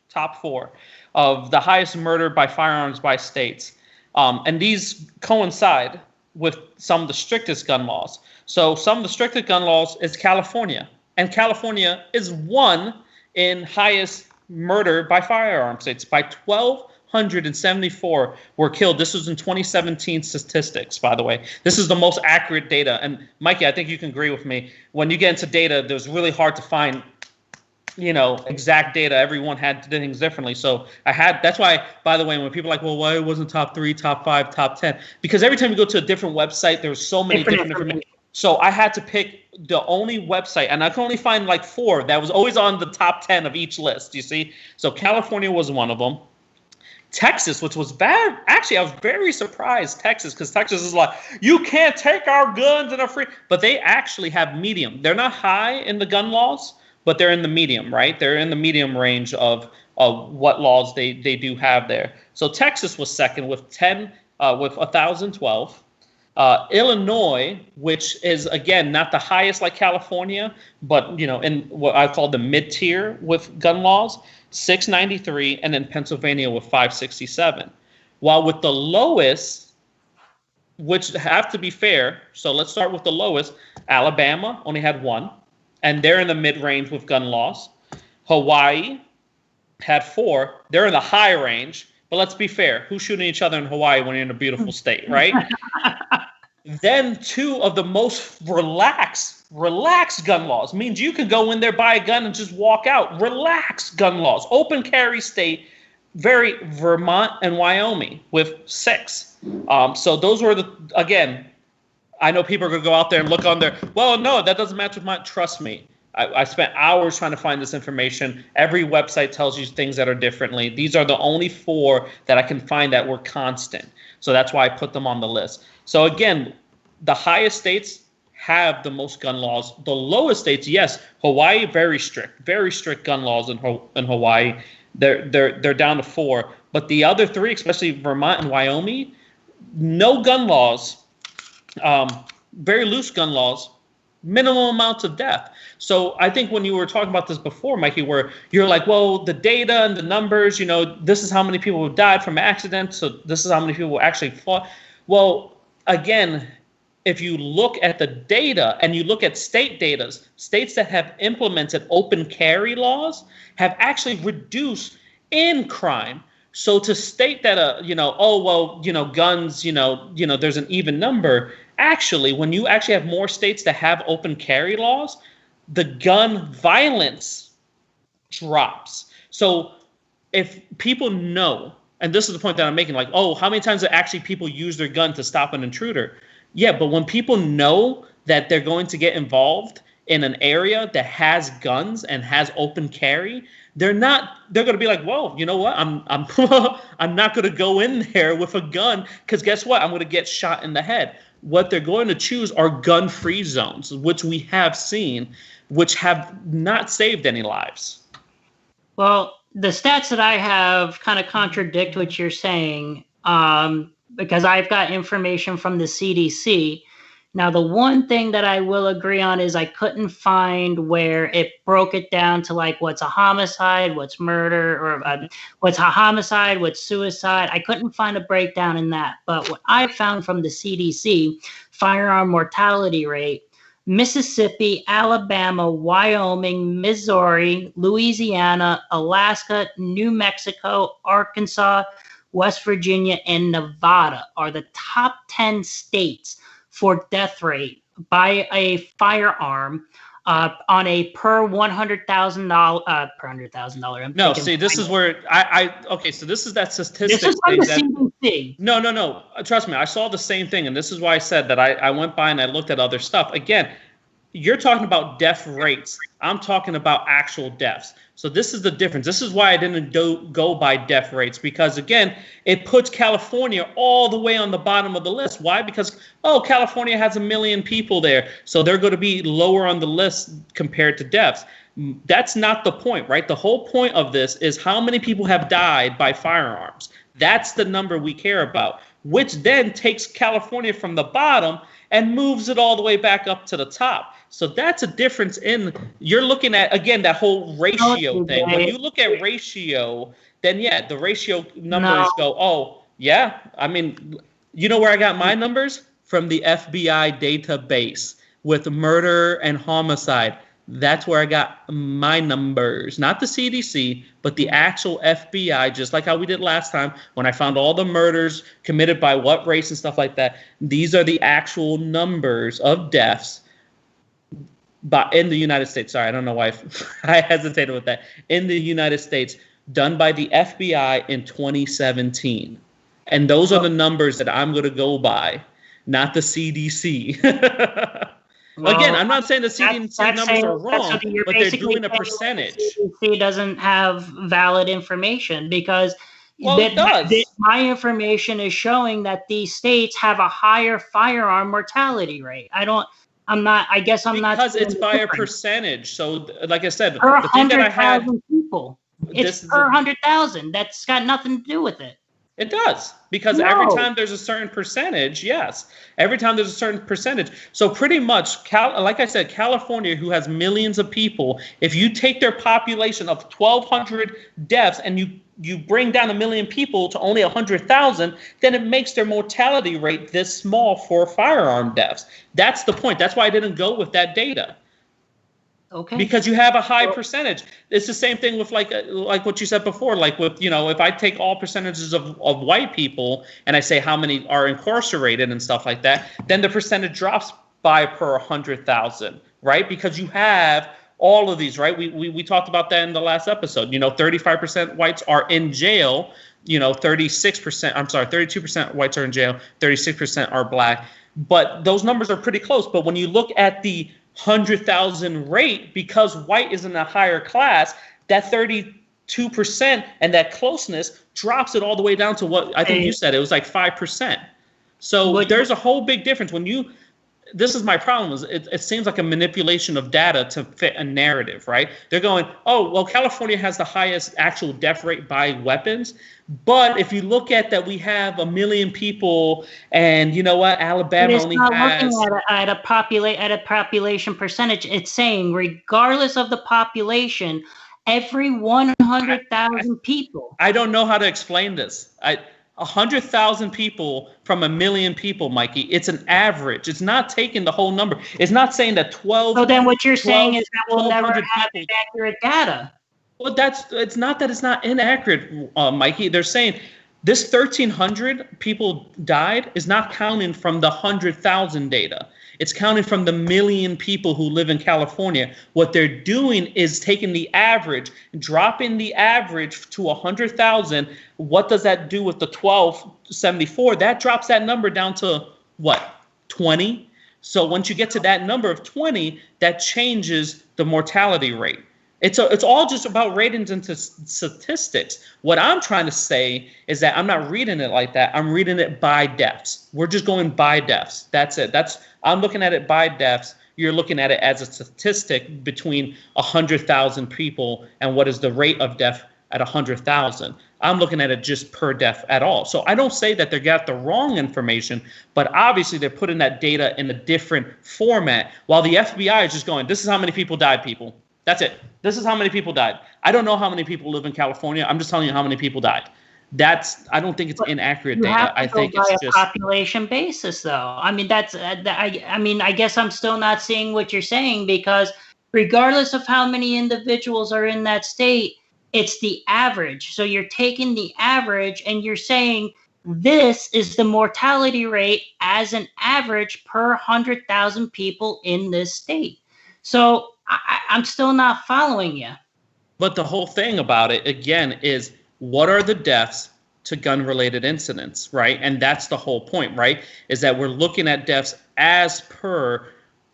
Top four of the highest murder by firearms by states. And these coincide with some of the strictest gun laws. So some of the strictest gun laws is California. And California is one in highest murder by firearms states. By 1,274 were killed. This was in 2017 statistics, by the way. This is the most accurate data. And Mikey, I think you can agree with me. When you get into data, there's really hard to find, exact data. Everyone had things differently. So that's why, by the way, when people are like, well, why it wasn't top 3, top 5, top 10? Because every time you go to a different website, there's so many different information. So I had to pick the only website, and I could only find like 4 that was always on the top 10 of each list, you see? So California was one of them. Texas, which was bad. Actually, I was very surprised, Texas, because Texas is like, you can't take our guns and are free. But they actually have medium. They're not high in the gun laws, but they're in the medium, right? They're in the medium range of what laws they do have there. So Texas was second with 1,012. Illinois, which is, again, not the highest like California, but, in what I call the mid-tier with gun laws, 693, and then Pennsylvania with 567. While with the lowest, which have to be fair, so let's start with the lowest, Alabama only had 1, and they're in the mid-range with gun laws. Hawaii had 4. They're in the high range, but let's be fair. Who's shooting each other in Hawaii when you're in a beautiful state, right? Then 2 of the most relaxed gun laws means you can go in there, buy a gun, and just walk out. Relaxed gun laws. Open carry state, Vermont and Wyoming with 6. So those were again, I know people are going to go out there and look on there. Well, no, that doesn't match with mine. Trust me. I spent hours trying to find this information. Every website tells you things that are differently. These are the only 4 that I can find that were constant. So that's why I put them on the list. So again, the highest states have the most gun laws. The lowest states, yes, Hawaii, very strict gun laws in Hawaii. They're down to 4. But the other 3, especially Vermont and Wyoming, no gun laws, very loose gun laws, minimum amounts of death. So I think when you were talking about this before, Mikey, where you're like, well, the data and the numbers, this is how many people have died from accidents, so this is how many people actually fought. Well, again, if you look at the data and you look at state data, states that have implemented open carry laws have actually reduced in crime. So to state that, guns, there's an even number. Actually, when you actually have more states that have open carry laws, the gun violence drops. So if people know, and this is the point that I'm making, like, oh, how many times do actually people use their gun to stop an intruder? Yeah, but when people know that they're going to get involved in an area that has guns and has open carry, they're going to be like, well, you know what? I'm I'm not going to go in there with a gun, because guess what? I'm going to get shot in the head. What they're going to choose are gun-free zones, which we have seen, which have not saved any lives. Well, the stats that I have kind of contradict what you're saying, because I've got information from the CDC. Now, the one thing that I will agree on is I couldn't find where it broke it down to like what's a homicide, what's murder, or what's a homicide, what's suicide. I couldn't find a breakdown in that. But what I found from the CDC, firearm mortality rate, Mississippi, Alabama, Wyoming, Missouri, Louisiana, Alaska, New Mexico, Arkansas, West Virginia, and Nevada are the top 10 states for death rate by a firearm on a per $100,000 per $100,000. No, see, this is where okay, so this is that statistic. This is from the CDC. No. Trust me, I saw the same thing, and this is why I said that I went by and I looked at other stuff. Again, you're talking about death rates. I'm talking about actual deaths. So this is the difference. This is why I didn't go by death rates, because, again, it puts California all the way on the bottom of the list. Why? Because, California has 1 million people there, so they're going to be lower on the list compared to deaths. That's not the point, right? The whole point of this is how many people have died by firearms. That's the number we care about, which then takes California from the bottom and moves it all the way back up to the top. So that's a difference you're looking at, again, that whole ratio thing. When you look at ratio, then the ratio numbers go, I mean, you know where I got my numbers? From the FBI database with murder and homicide. That's where I got my numbers, not the CDC, but the actual FBI, just like how we did last time when I found all the murders committed by what race and stuff like that. These are the actual numbers of deaths in the United States. Sorry, I don't know why I hesitated with that. In the United States, done by the FBI in 2017. And those are the numbers that I'm going to go by, not the CDC. Again, I'm not saying the CDC numbers are wrong, but they're doing a percentage. The CDC doesn't have valid information because it does. My information is showing that these states have a higher firearm mortality rate. Because it's by a percentage. So, like I said, per 100,000 people. It's per 100,000. That's got nothing to do with it. It does, because every time there's a certain percentage, every time there's a certain percentage. So pretty much, like I said, California, who has millions of people, if you take their population of 1,200 deaths and you bring down 1 million people to only 100,000, then it makes their mortality rate this small for firearm deaths. That's the point. That's why I didn't go with that data. Okay. Because you have a high percentage. It's the same thing with like what you said before, like with, if I take all percentages of white people and I say how many are incarcerated and stuff like that, then the percentage drops by per 100,000, right? Because you have all of these, right? We talked about that in the last episode. 35% whites are in jail. 32% whites are in jail. 36% are black. But those numbers are pretty close. But when you look at the 100,000 rate, because white is in a higher class, that 32% and that closeness drops it all the way down to what I think you said. It was like 5%. So there's a whole big difference this is my problem, is it seems like a manipulation of data to fit a narrative, right? They're going, California has the highest actual death rate by weapons. But if you look at that, we have 1 million people, and you know what? Alabama only has. Looking at a population percentage. It's saying regardless of the population, every 100,000 people. I don't know how to explain this. 100,000 people from 1 million people, Mikey. It's an average. It's not taking the whole number. It's not saying that 12. So then what you're saying is that we'll never have accurate data. Well, it's not that it's not inaccurate, Mikey. They're saying this 1,300 people died is not counting from the 100,000 data. It's counting from the 1 million people who live in California. What they're doing is taking the average, dropping the average to 100,000. What does that do with the 1,274? That drops that number down to what? 20? So once you get to that number of 20, that changes the mortality rate. It's all just about ratings and statistics. What I'm trying to say is that I'm not reading it like that. I'm reading it by deaths. We're just going by deaths. That's it. I'm looking at it by deaths. You're looking at it as a statistic between 100,000 people and what is the rate of death at 100,000. I'm looking at it just per death at all. So I don't say that they got the wrong information, but obviously they're putting that data in a different format, while the FBI is just going, this is how many people died, people. That's it. This is how many people died. I don't know how many people live in California. I'm just telling you how many people died. I don't think it's inaccurate data. I think it's just population basis, though. I mean, I guess I'm still not seeing what you're saying, because regardless of how many individuals are in that state, it's the average. So you're taking the average and you're saying this is the mortality rate as an average per 100,000 people in this state. So I'm still not following you. But the whole thing about it, again, is what are the deaths to gun-related incidents, right? And that's the whole point, right? Is that we're looking at deaths as per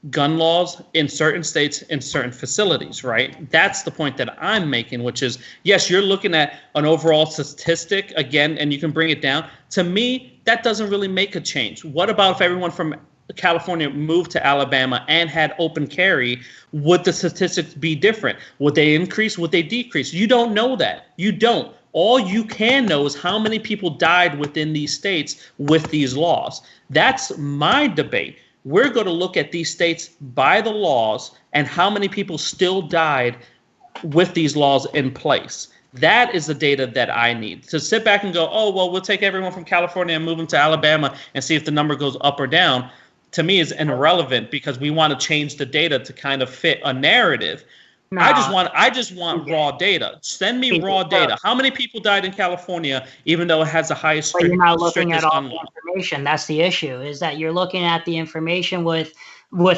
gun laws in certain states, in certain facilities, right? That's the point that I'm making, which is, yes, you're looking at an overall statistic, again, and you can bring it down. To me, that doesn't really make a change. What about if everyone from California moved to Alabama and had open carry? Would the statistics be different? Would they increase? Would they decrease? You don't know that. You don't. All you can know is how many people died within these states with these laws. That's my debate. We're going to look at these states by the laws and how many people still died with these laws in place. That is the data that I need. To sit back and go, oh, well, we'll take everyone from California and move them to Alabama and see if the number goes up or down, to me is irrelevant, because we want to change the data to kind of fit a narrative. No. I just want raw data. Send me raw data. How many people died in California, even though it has the highest? But you're not looking at all the information. That's the issue. Is that you're looking at the information with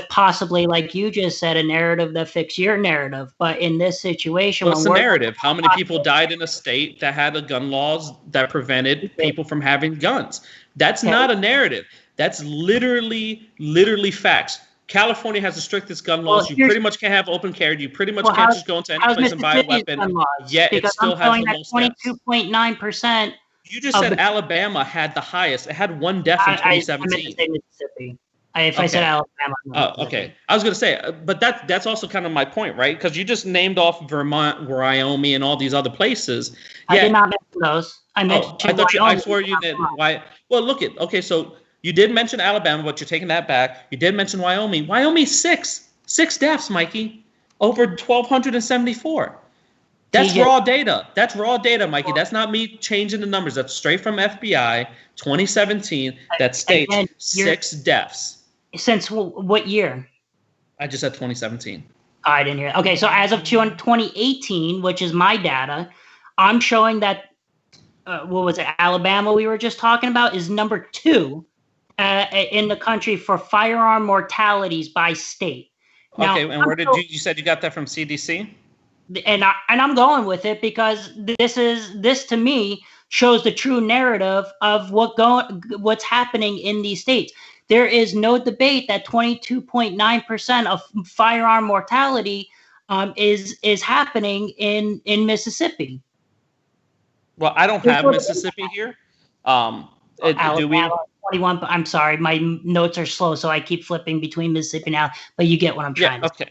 possibly, like you just said, a narrative that fits your narrative. But in this situation, what's the narrative? How many people died in a state that had gun laws that prevented people from having guns? That's not a narrative. That's literally facts. California has the strictest gun laws. You pretty much can't have open carry. You pretty much can't just go into any place and buy a weapon. Yet it still has the most deaths. 22.9%. You just said Alabama had the highest. It had one death in 2017. I meant to say Mississippi. If I said Alabama. Oh, okay. I was going to say, but that's also kind of my point, right? Because you just named off Vermont, Wyoming, and all these other places. I did not mention those. I swore you did. Why? Well, look at, okay, so you did mention Alabama, but you're taking that back. You did mention Wyoming. Wyoming, six deaths, Mikey, over 1,274. That's raw data. That's raw data, Mikey. That's not me changing the numbers. That's straight from FBI, 2017. That states 6 deaths. Since what year? I just said 2017. I didn't hear. Okay, so as of 2018, which is my data, I'm showing that what was it? Alabama, we were just talking about, is number 2 in the country for firearm mortalities by state. Now, okay, and where did you said you got that from CDC? And I'm going with it because this to me shows the true narrative of what's happening in these states. There is no debate that 22.9% of firearm mortality is happening in Mississippi. Well, I don't have Mississippi here. Do we? 21. I'm sorry, my notes are slow, so I keep flipping between Mississippi now. But you get what I'm trying to say.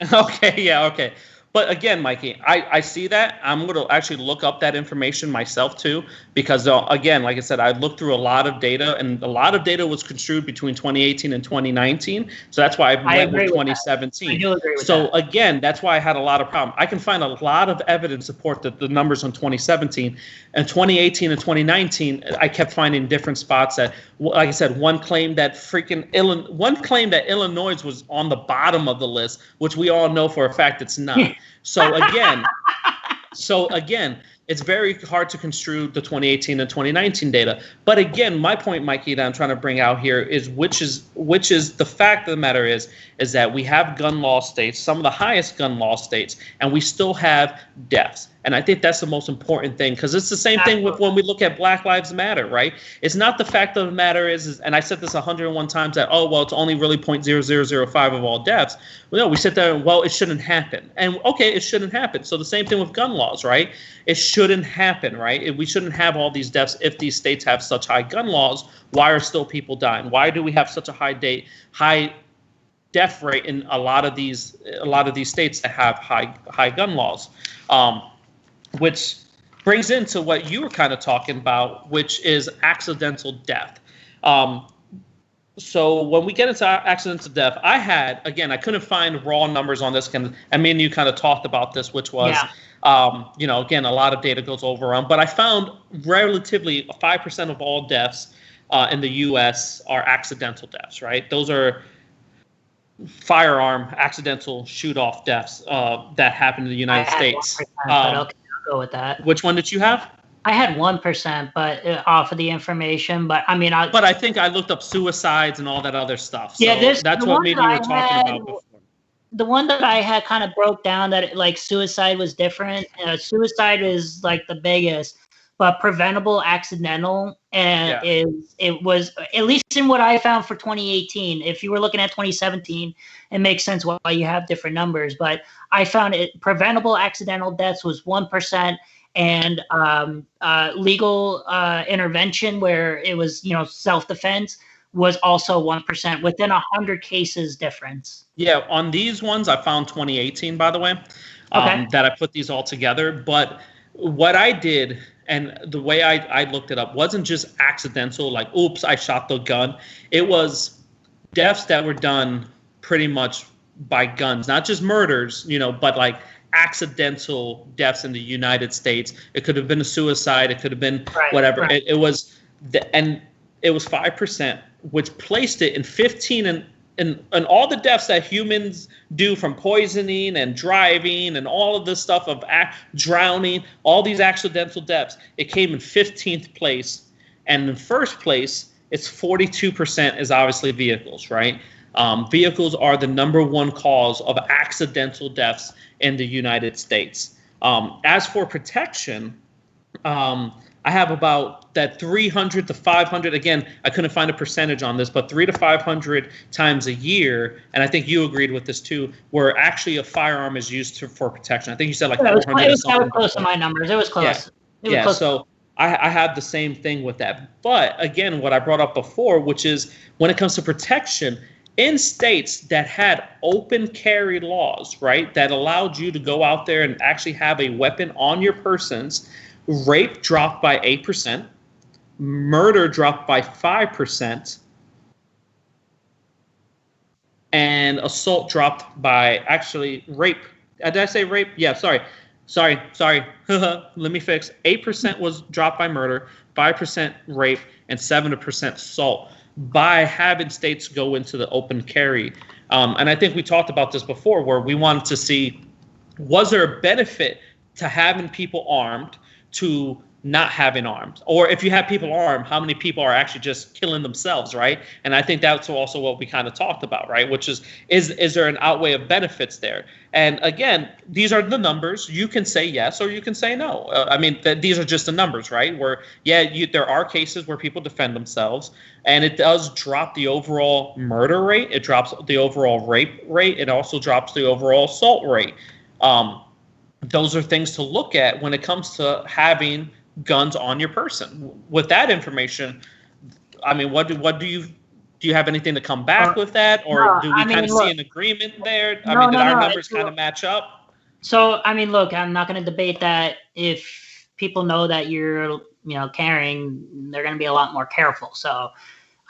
Okay. But again, Mikey, I see that. I'm going to actually look up that information myself too, because again, like I said, I looked through a lot of data, and a lot of data was construed between 2018 and 2019. So that's why I went with 2017. I do agree with that. Again, that's why I had a lot of problems. I can find a lot of evidence to support the numbers on 2017 and 2018 and 2019. I kept finding different spots that, like I said, one claimed that Illinois was on the bottom of the list, which we all know for a fact it's not. So again, it's very hard to construe the 2018 and 2019 data. But again, my point, Mikey, that I'm trying to bring out here is which is the fact of the matter is that we have gun law states, some of the highest gun law states, and we still have deaths. And I think that's the most important thing, because it's the same thing with when we look at Black Lives Matter, right? It's not the fact of the matter is, and I said this 101 times, that, oh, well, it's only really 0.0005 of all deaths. Well, no, we sit there and, well, it shouldn't happen. And, okay, it shouldn't happen. So the same thing with gun laws, right? It shouldn't happen, right? We shouldn't have all these deaths if these states have such high gun laws. Why are still people dying? Why do we have such a high death rate in a lot of these states that have high gun laws? Which brings into what you were kind of talking about, which is accidental death. So when we get into accidental death, I couldn't find raw numbers on this. And me and you kind of talked about this, which was, again, a lot of data goes over on. But I found relatively 5% of all deaths in the U.S. are accidental deaths, right? Those are firearm accidental shoot-off deaths that happen in the United States. 1%, but okay, I'll go with that. Which one did you have? I had 1%, but off of the information. But I mean, I think I looked up suicides and all that other stuff. So that's what maybe we were talking about before. The one that I had kind of broke down that like suicide was different. Suicide is like the biggest, but preventable accidental it was, at least in what I found for 2018. If you were looking at 2017, it makes sense why you have different numbers. But I found it preventable accidental deaths was 1%. And legal intervention, where it was, self-defense, was also 1% within 100 cases difference. Yeah, on these ones, I found 2018, by the way, that I put these all together. But what I did, and the way I looked it up, wasn't just accidental, like, oops, I shot the gun. It was deaths that were done pretty much by guns, not just murders, but like accidental deaths in the United States. It could have been a suicide. It could have been whatever. Right. It was 5%, which placed it in 15 and all the deaths that humans do, from poisoning and driving and all of this stuff of drowning, all these accidental deaths. It came in 15th place, and in first place, it's 42% is obviously vehicles, right? Vehicles are the number one cause of accidental deaths in the United States. As for protection, I have about that 300 to 500. Again, I couldn't find a percentage on this, but 300 to 500 times a year, and I think you agreed with this too, where actually a firearm is used for protection. I think you said like 400. It was close to my numbers. It was close. Yeah. So I have the same thing with that. But again, what I brought up before, which is when it comes to protection, in states that had open carry laws, right, that allowed you to go out there and actually have a weapon on your persons, rape dropped by 8%, murder dropped by 5%, and assault dropped by, actually, rape. Did I say rape? Yeah, sorry. Let me fix. 8% was dropped by murder, 5% rape, and 7% assault, by having states go into the open carry. And I think we talked about this before, where we wanted to see, was there a benefit to having people armed to not having arms? Or if you have people armed, how many people are actually just killing themselves, right? And I think that's also what we kind of talked about, right? Which is there an outweigh of benefits there? And again, these are the numbers. You can say yes or you can say no. These are just the numbers, right? Where, there are cases where people defend themselves, and it does drop the overall murder rate. It drops the overall rape rate. It also drops the overall assault rate. Those are things to look at when it comes to having guns on your person. With that information, what do you have anything to come back with that, or do we kind of see an agreement there? Did our numbers kind of match up? So look, I'm not going to debate that. If people know that you're carrying, they're going to be a lot more careful. So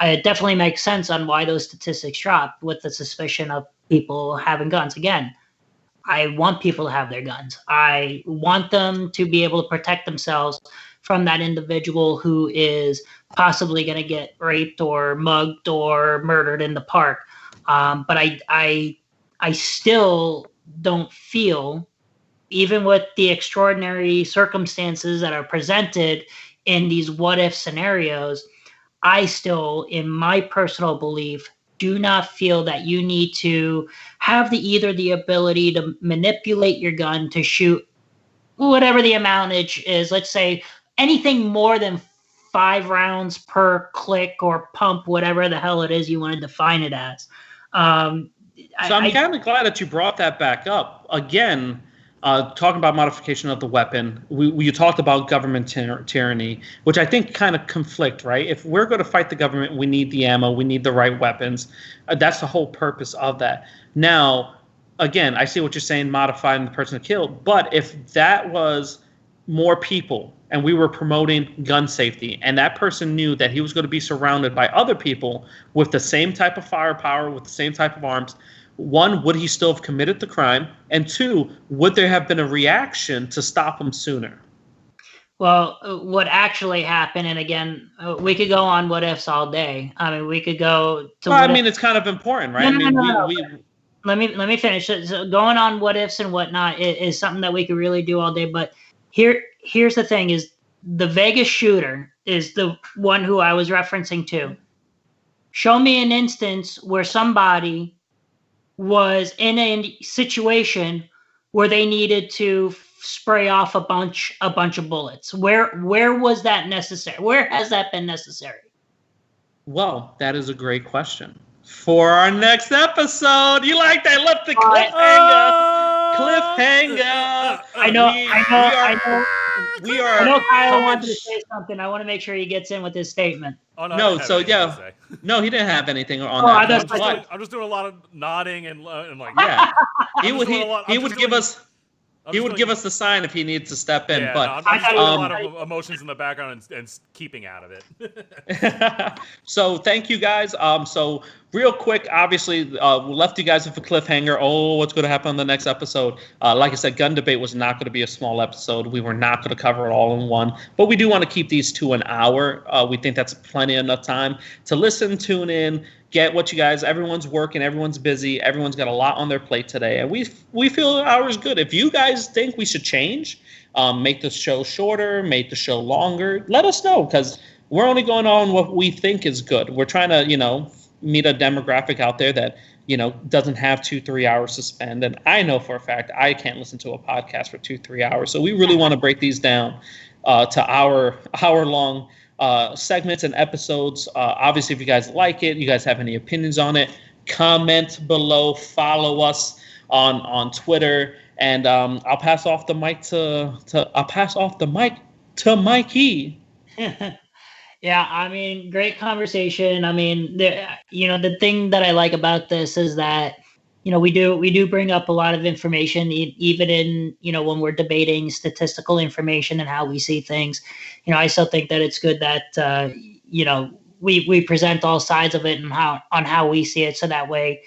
it definitely makes sense on why those statistics dropped with the suspicion of people having guns. Again, I want people to have their guns. I want them to be able to protect themselves from that individual who is possibly going to get raped or mugged or murdered in the park. But I still don't feel, even with the extraordinary circumstances that are presented in these what-if scenarios, I still, in my personal belief, do not feel that you need to have either the ability to manipulate your gun to shoot whatever the amount is. Let's say anything more than 5 rounds per click or pump, whatever the hell it is you want to define it as. I'm kind of glad that you brought that back up. Again, talking about modification of the weapon, you talked about government tyranny, which I think kind of conflict, right? If we're going to fight the government, we need the ammo, we need the right weapons. That's the whole purpose of that. Now, again, I see what you're saying, modifying the person to kill, but if that was more people and we were promoting gun safety, and that person knew that he was going to be surrounded by other people with the same type of firepower, with the same type of arms, one, would he still have committed the crime? And two, would there have been a reaction to stop him sooner? Well, what actually happened, and again, we could go on what ifs all day. I mean, we could go to. Well, I mean, it's kind of important, right? No. Let me finish. So going on what ifs and whatnot is something that we could really do all day. But here's the thing: is the Vegas shooter is the one who I was referencing to. Show me an instance where somebody was in a situation where they needed to spray off a bunch of bullets. Where was that necessary? Where has that been necessary? Well, that is a great question. For our next episode, you like that? Left the cliffhanger. I know. I know Kyle wanted to say something. I want to make sure he gets in with his statement. Oh, no, no, he didn't have anything on that. I'm just doing a lot of nodding and like, yeah. He would give us the sign if he needs to step in. Yeah, but I'm just doing a lot of emotions in the background and keeping out of it. So thank you guys. So real quick, obviously, we left you guys with a cliffhanger. Oh, what's going to happen on the next episode? Like I said, Gun Debate was not going to be a small episode. We were not going to cover it all in one. But we do want to keep these to an hour. We think that's plenty enough time to listen, tune in, get what you guys, everyone's working, everyone's busy, everyone's got a lot on their plate today. And we feel an hour is good. If you guys think we should change, make the show shorter, make the show longer, let us know, because we're only going on what we think is good. We're trying to, meet a demographic out there that, doesn't have 2-3 hours to spend. And I know for a fact I can't listen to a podcast for 2-3 hours. So we really want to break these down to hour-long segments and episodes. Obviously, if you guys like it, you guys have any opinions on it, comment below, follow us on Twitter, and I'll pass off the mic to Mikey. Yeah, I mean, great conversation. I mean, the thing that I like about this is that, we do bring up a lot of information, even in, when we're debating statistical information and how we see things. I still think that it's good that, we present all sides of it and how we see it. So that way,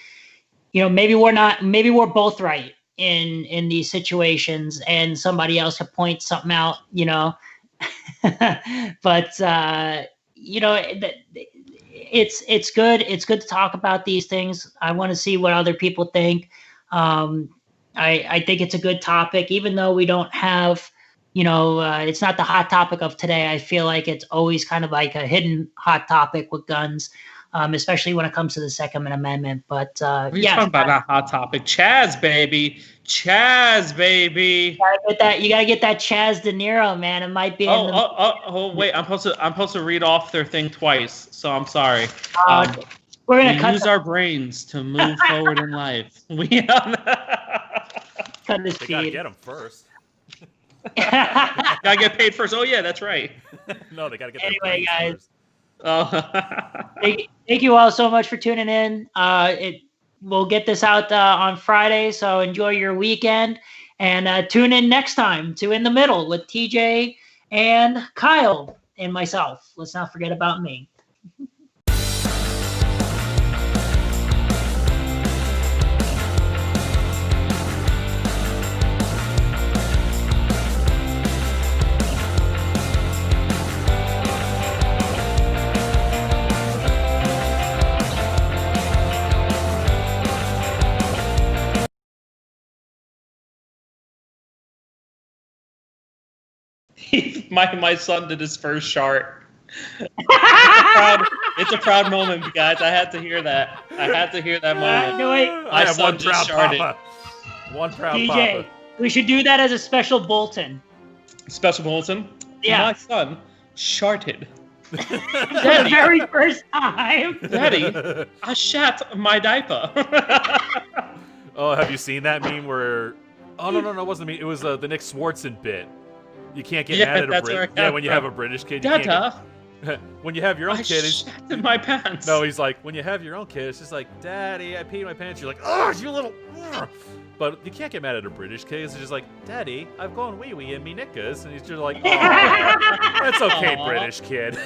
maybe we're both right in these situations and somebody else could point something out, but it's good. It's good to talk about these things. I want to see what other people think. I think it's a good topic, even though we don't have, it's not the hot topic of today. I feel like it's always kind of like a hidden hot topic with guns, especially when it comes to the Second Amendment. But talking about that hot topic, Chaz baby. You gotta get that Chaz De Niro, man. It might be. Wait! I'm supposed to read off their thing twice, so I'm sorry. We're gonna use our brains to move forward in life. We cut this feed. Gotta get them first. Gotta get paid first. Oh yeah, that's right. No, they gotta get. Anyway, guys. Thank you all so much for tuning in. We'll get this out on Friday, so enjoy your weekend. And tune in next time to In the Middle with TJ and Kyle and myself. Let's not forget about me. My son did his first shart. It's a proud moment, guys. I had to hear that. moment. I have one proud papa. One proud TJ, papa. We should do that as a special bulletin. Special bulletin? Yeah. My son sharted. For the very first time. Daddy, I shat my diaper. Oh, have you seen that meme where... Oh, no, it wasn't me. It was the Nick Swartzen bit. You can't get mad at a Brit. Yeah, when you have a British kid. When you have your own kid, it's in my pants. No, he's like, when you have your own kid, it's just like, Daddy, I peed my pants. You're like, oh, you little. But you can't get mad at a British kid. It's just like, Daddy, I've gone wee wee in me knickers, and he's just like, oh, that's okay, British kid.